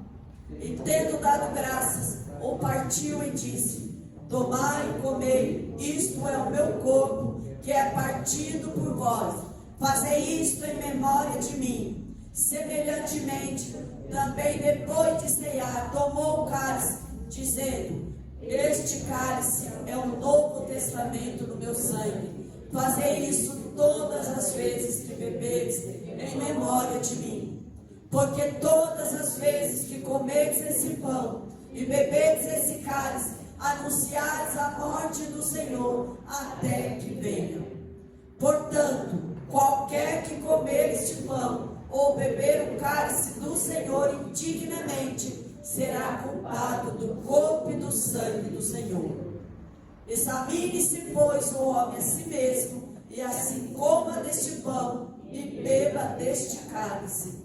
e tendo dado graças, o partiu e disse: tomai e comei, isto é o meu corpo, que é partido por vós. Fazei isto em memória de mim. Semelhantemente, também depois de cear, tomou o cálice, dizendo: este cálice é o novo testamento no meu sangue. Fazei isso todas as vezes que bebedes, em memória de mim. Porque todas as vezes que comedes esse pão e bebedes esse cálice, anunciares a morte do Senhor até que venha. Portanto, qualquer que comer este pão ou beber o cálice do Senhor indignamente, será culpado do corpo e do sangue do Senhor. Examine-se, pois, o homem a si mesmo, e assim coma deste pão e beba deste cálice.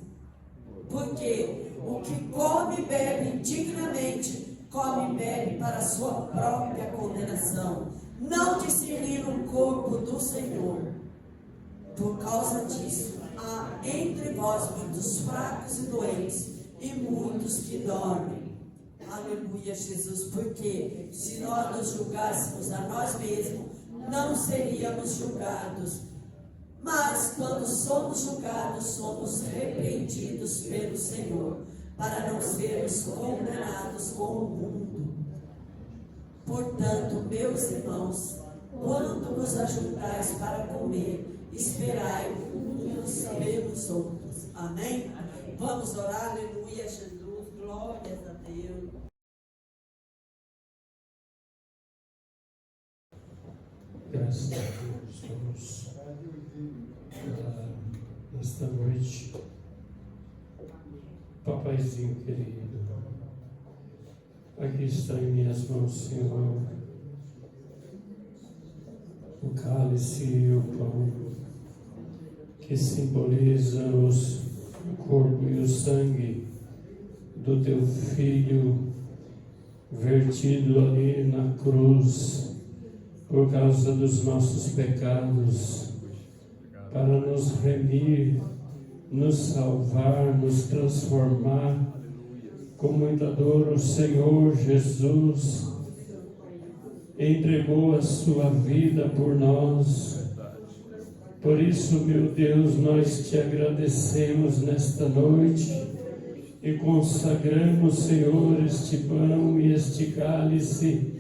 Porque o que come e bebe indignamente, come e bebe para a sua própria condenação, não discernindo o corpo do Senhor. Por causa disso, há entre vós muitos fracos e doentes, e muitos que dormem. Aleluia, Jesus, porque se nós nos julgássemos a nós mesmos, não seríamos julgados. Mas quando somos julgados, somos repreendidos pelo Senhor, para não sermos condenados com o mundo. Portanto, meus irmãos, quando vos ajuntais para comer, esperai uns pelos outros. Amém? Vamos orar, aleluia, Jesus, glórias a Deus. Graças a Deus, vamos nesta noite. Papaizinho querido, aqui está em minhas mãos, Senhor, o cálice e o pão, que simbolizam o corpo e o sangue do teu Filho, vertido ali na cruz, por causa dos nossos pecados, para nos remir, nos salvar, nos transformar com muita dor, o Senhor Jesus entregou a sua vida por nós. Por isso, meu Deus, nós te agradecemos nesta noite e consagramos, Senhor, este pão e este cálice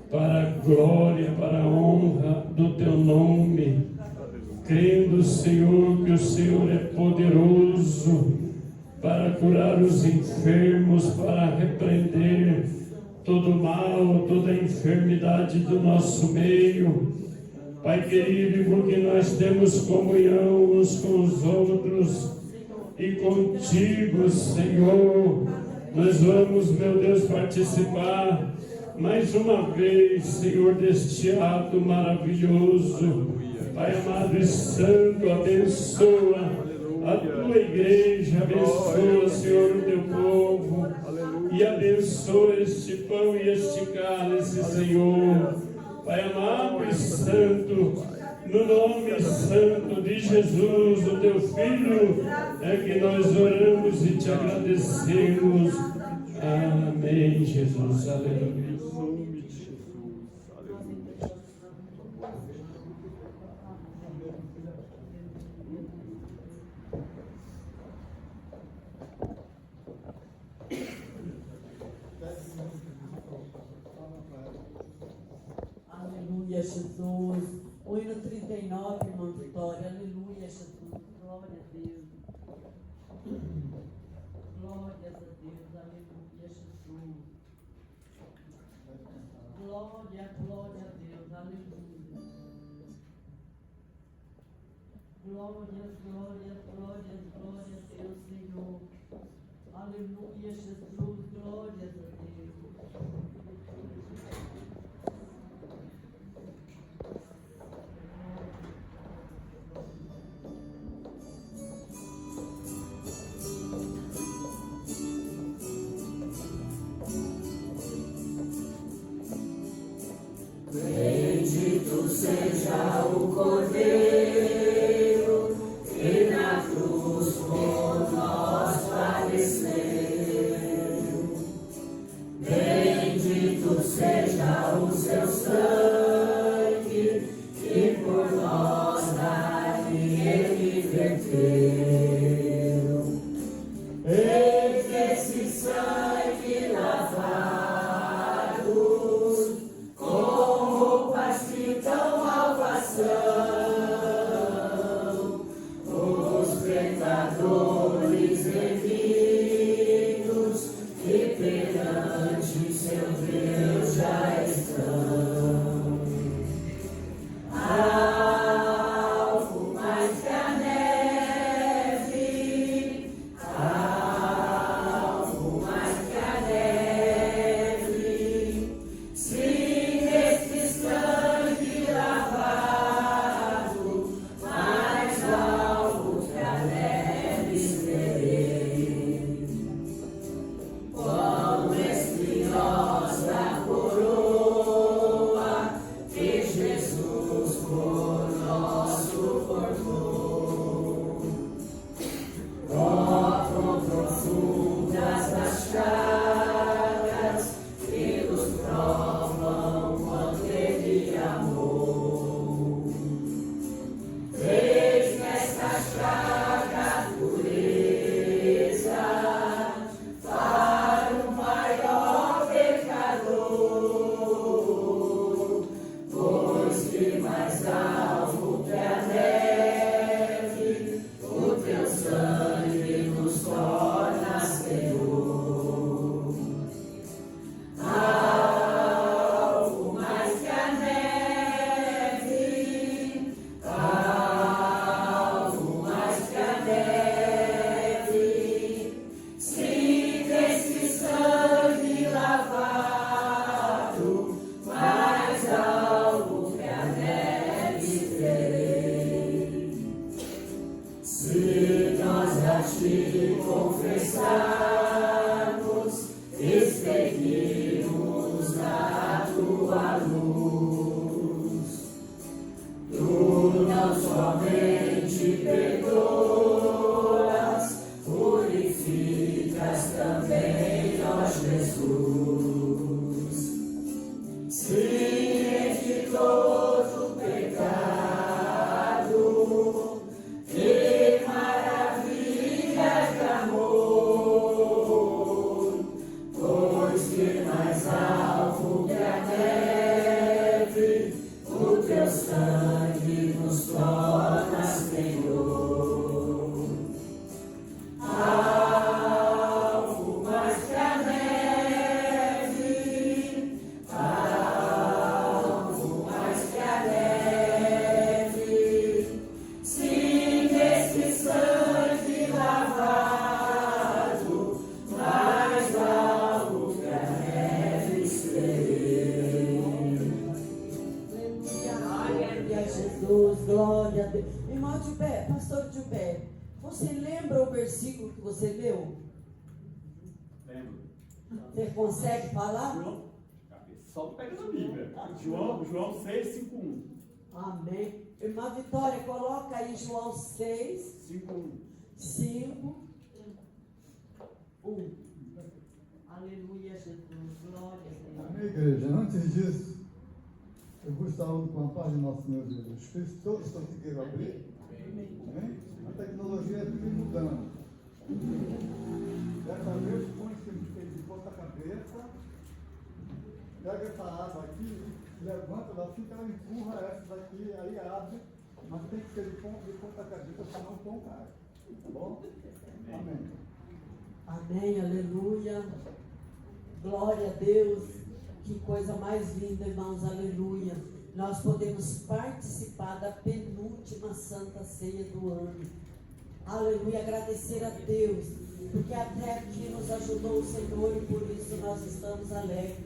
para a glória, para a honra do teu nome, crendo, Senhor, que o Senhor é poderoso para curar os enfermos, para repreender todo mal, toda enfermidade do nosso meio. Pai querido, porque nós temos comunhão uns com os outros e contigo, Senhor, nós vamos, meu Deus, participar mais uma vez, Senhor, deste ato maravilhoso. Pai amado e santo, abençoa a tua igreja, abençoa, Senhor, o teu povo, e abençoa este pão e este cálice, Senhor. Pai amado e santo, no nome santo de Jesus, o teu Filho, é que nós oramos e te agradecemos. Amém, Jesus. Aleluia. Aleluia, Jesus. O hino 39, irmã Vitória. Aleluia, Jesus. Glória a Deus. Glória a Deus. Aleluia, Jesus. Glória, glória a Deus. Aleluia. Glória, glória, glória, glória a Deus, Senhor. Aleluia, Jesus. Glória a Deus. Bendito seja o Cordeiro que na cruz por nós padeceu. Bendito seja o seu sangue que por nós ali ele verteu. Eis esse sangue lavado os pecadores remidos que perante seu Deus já estão. Alvo mais que a neve, alvo mais que a neve, se neste sangue lavado, mais alvo que a neve serei. Quão espinhosa a coroa que Jesus por nós suportou. Ó, quão profundas as chagas que nos provam quanto ele amou. Eis nesta chaga a pureza para o maior pecador, pois que mais alvo que a neve, o teu sangue nos torna Senhor. Alvo mais que a neve, alvo mais que a neve, se desse sangue lavado, mais alvo que a neve serei. Se nós a ti confessarmos, seguimos a tua luz. Tu não somente perdoas, purificas também Você lembra o versículo que você leu? Lembro. Você consegue falar? João, só pega na Bíblia. João 6, 5, 1. Amém. Irmã Vitória, coloca aí João 6, 5, 1. 5, 1. Aleluia, Jesus. Glória a Deus. Amém, igreja. Antes disso, eu vou estar com a paz de nosso Senhor Jesus Cristo. Todos estão que queiram abrir. Amém? A tecnologia é tudo mudando. Dessa vez, põe de ponta cabeça. Pega essa água aqui, levanta ela, fica, ela empurra essa daqui, aí abre. Mas tem que ser de ponta cabeça, senão o pão cai. Tá bom? Amém. Amém, aleluia. Glória a Deus. Que coisa mais linda, irmãos, aleluia. Nós podemos participar da penúltima Santa Ceia do ano. Aleluia, agradecer a Deus, porque até aqui nos ajudou o Senhor e por isso nós estamos alegres.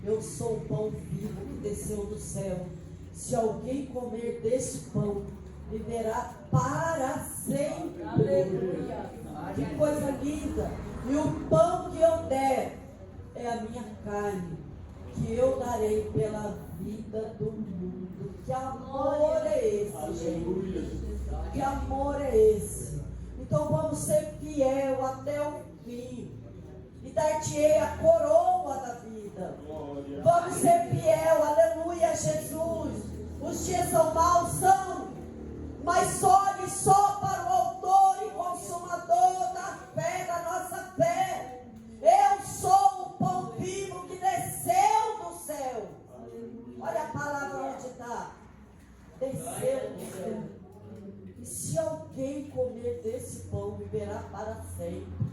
Eu sou o pão vivo que desceu do céu. Se alguém comer desse pão, viverá para sempre. Aleluia. Que coisa linda. E o pão que eu der é a minha carne, que eu darei pela vida do mundo. Que amor é esse, gente? Que amor é esse? Então vamos ser fiel até o fim. E dar-te-ei a coroa da vida. Vamos ser fiel, aleluia, Jesus. Os dias são maus, são, mas olhe só para o autor e consumador da fé, da nossa fé. Eu sou o pão vivo que desceu do céu. Olha a palavra onde está. Desceu do céu. E se alguém comer desse pão, viverá para sempre.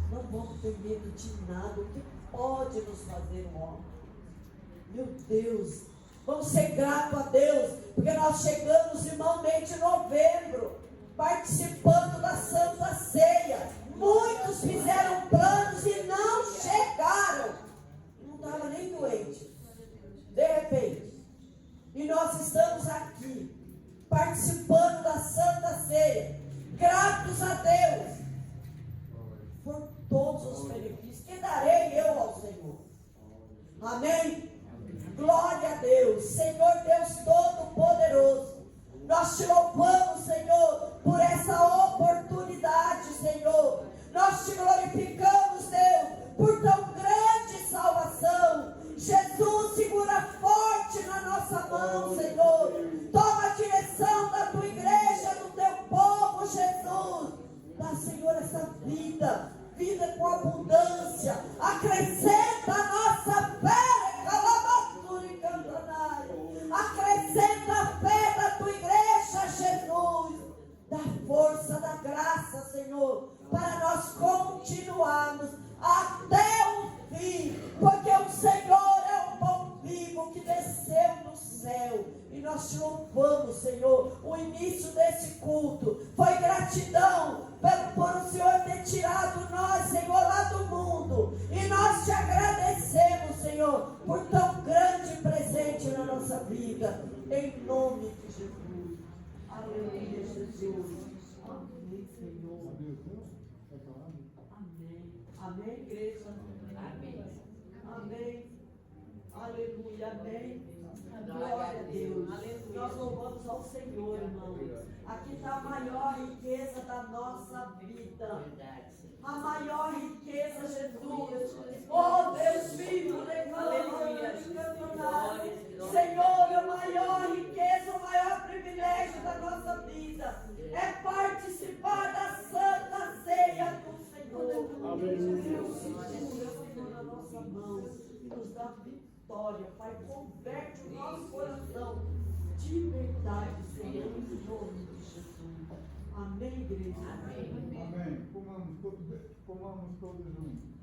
Não vamos ter medo de nada. O que pode nos fazer mal? Meu Deus, vamos ser gratos a Deus, porque nós chegamos, irmão, mês de novembro, participando da Santa Ceia. Muitos fizeram planos e não chegaram. Não estava nem doente. De repente. E nós estamos aqui, participando da Santa Ceia. Gratos a Deus por todos os benefícios que darei eu ao Senhor. Amém? Glória a Deus. Senhor Deus Todo-Poderoso, nós te louvamos, Senhor, por essa oportunidade, Senhor. Nós te glorificamos, Deus, por tão grande salvação. Jesus, segura forte na nossa mão, Senhor. Toma a direção da tua igreja, do teu povo, Jesus. Dá, Senhor, essa vida com abundância. Acrescenta a nossa fé, calabastura e cantonaio. Acrescenta a fé da tua igreja, Jesus. Dá força, da graça, Senhor, para nós continuarmos até o fim, porque o Senhor é o pão vivo que desceu do céu. E nós te louvamos, Senhor. O início desse culto foi gratidão por o Senhor ter tirado nós, Senhor, lá do mundo. E nós te agradecemos, Senhor, por tão grande presente na nossa vida. Em nome de Jesus. Aleluia, Jesus. Amém, Senhor. Amém. Amém, igreja. Amém. Amém. Aleluia. Amém. Glória a Deus. Nós louvamos ao Senhor, irmão. Aqui está a maior riqueza da nossa vida. A maior riqueza, Jesus. Oh, Deus vivo, aleluia. Senhor, a maior riqueza, o maior privilégio da nossa vida é participar da Santa Ceia do Senhor. Deus segura, Senhor, na nossa mão e nos dá vitória. Pai, converte o nosso coração de verdade, Senhor, em nome de Jesus. Amém, igreja? Amém. Amém. Comamos todos juntos.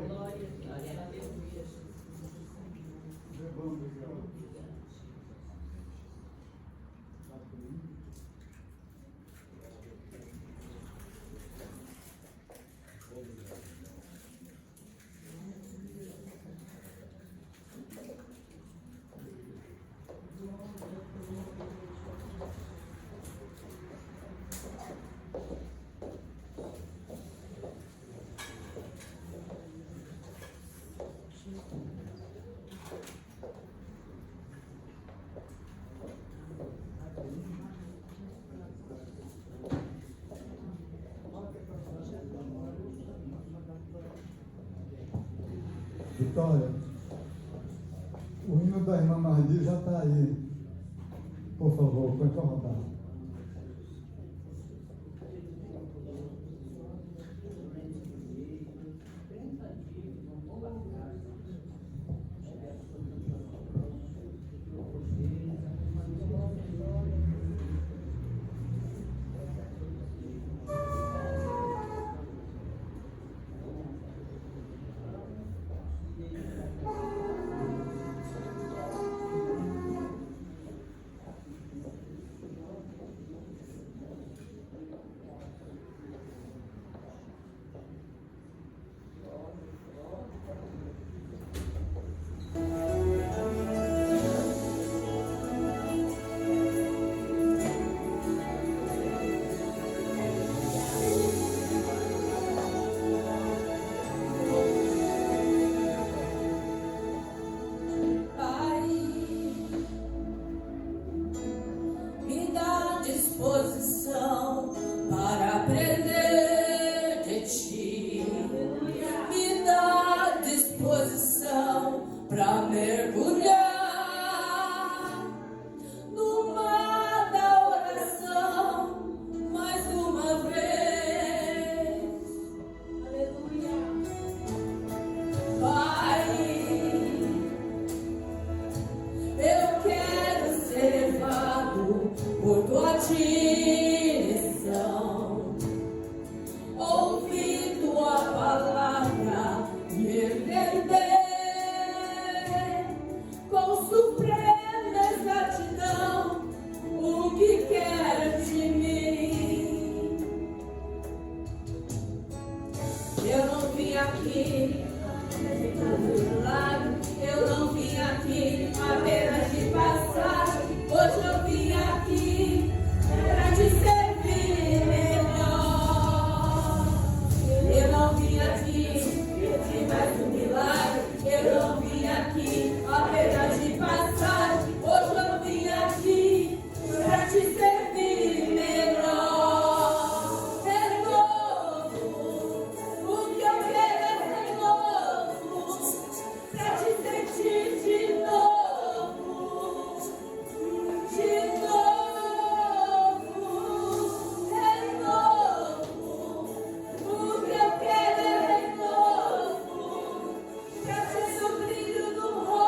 Glória a Glória. O hino da irmã Marli já está aí. Por favor, põe para rodar. Brilho no rosto.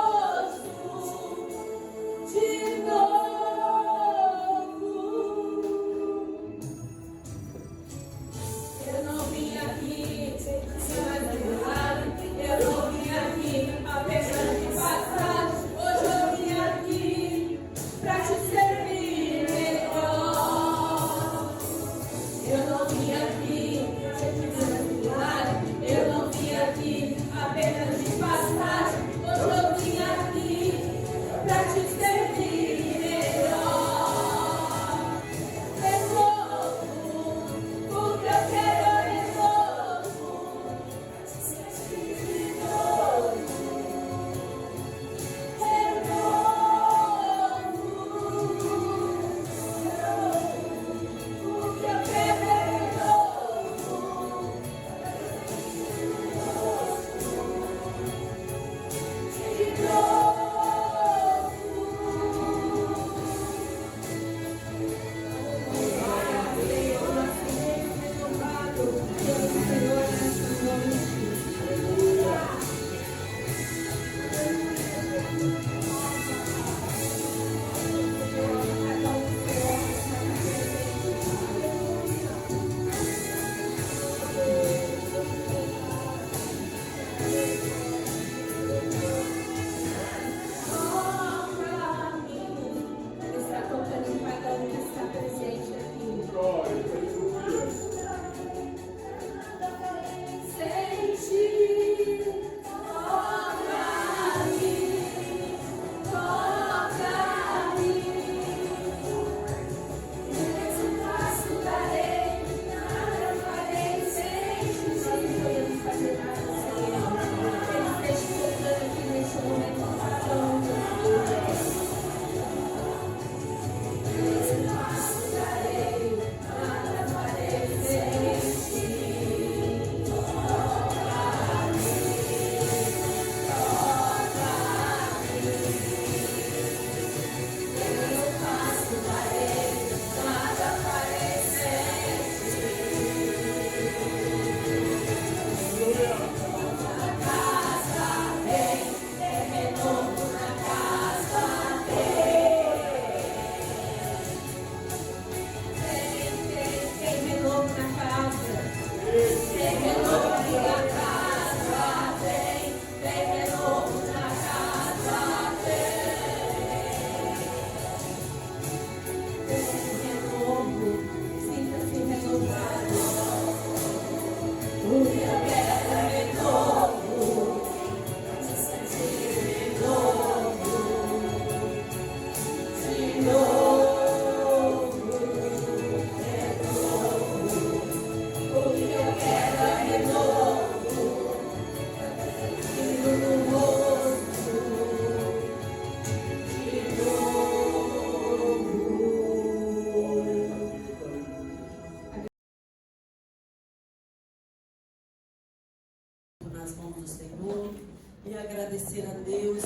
Deus,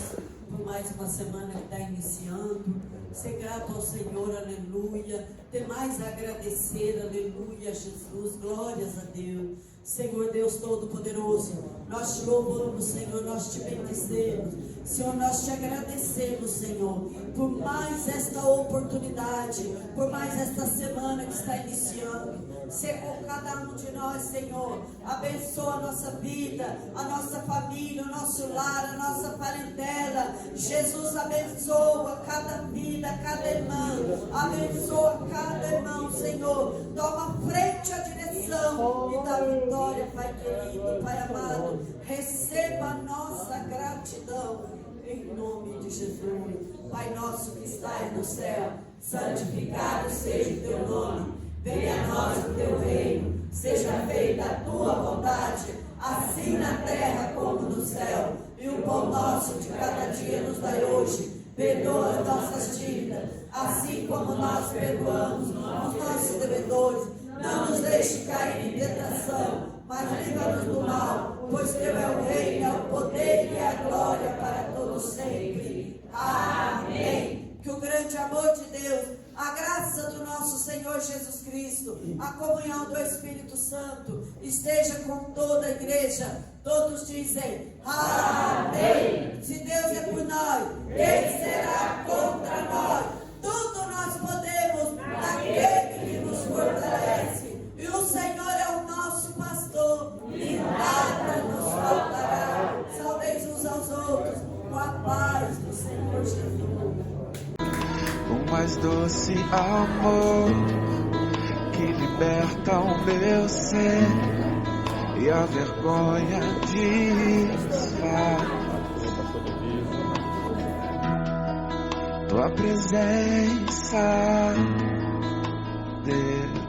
por mais uma semana que está iniciando. Ser grato ao Senhor, aleluia. Ter mais a agradecer, aleluia, Jesus. Glórias a Deus. Senhor Deus Todo-Poderoso, nós te louvamos, Senhor, nós te bendizemos. Senhor, nós te agradecemos, Senhor, por mais esta oportunidade, por mais esta semana que está iniciando. Ser com cada um de nós, Senhor, abençoa a nossa vida, a nossa família, o nosso lar, a nossa parentela. Jesus, abençoa cada vida, cada irmã, abençoa cada irmão, Senhor. Toma frente à direção e dá vitória, Pai querido, Pai amado. Receba a nossa gratidão, em nome de Jesus. Pai nosso que estás no céu, santificado seja o teu nome. Venha a nós o teu reino, seja feita a tua vontade, assim na terra como no céu. E o pão nosso de cada dia nos dai hoje. Perdoa as nossas dívidas, assim como nós perdoamos os nossos devedores. Não nos deixe cair em tentação, mas livra-nos do mal, pois teu é o reino, é o poder e a glória para todos sempre. Amém. Que o grande amor de Deus, a graça do nosso Senhor Jesus Cristo, a comunhão do Espírito Santo esteja com toda a igreja. Todos dizem amém. Se Deus é por nós, quem será contra nós? Tudo nós podemos naquele que nos fortalece. E o Senhor é o nosso pastor e nada nos faltará. Saudeis uns aos outros com a paz do Senhor Jesus. O mais doce amor que liberta o meu ser e a vergonha desfaz. Tua presença, Deus.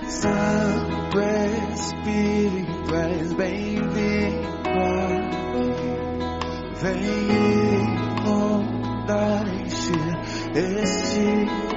Santo Espírito, és bem-vindo aqui. Vem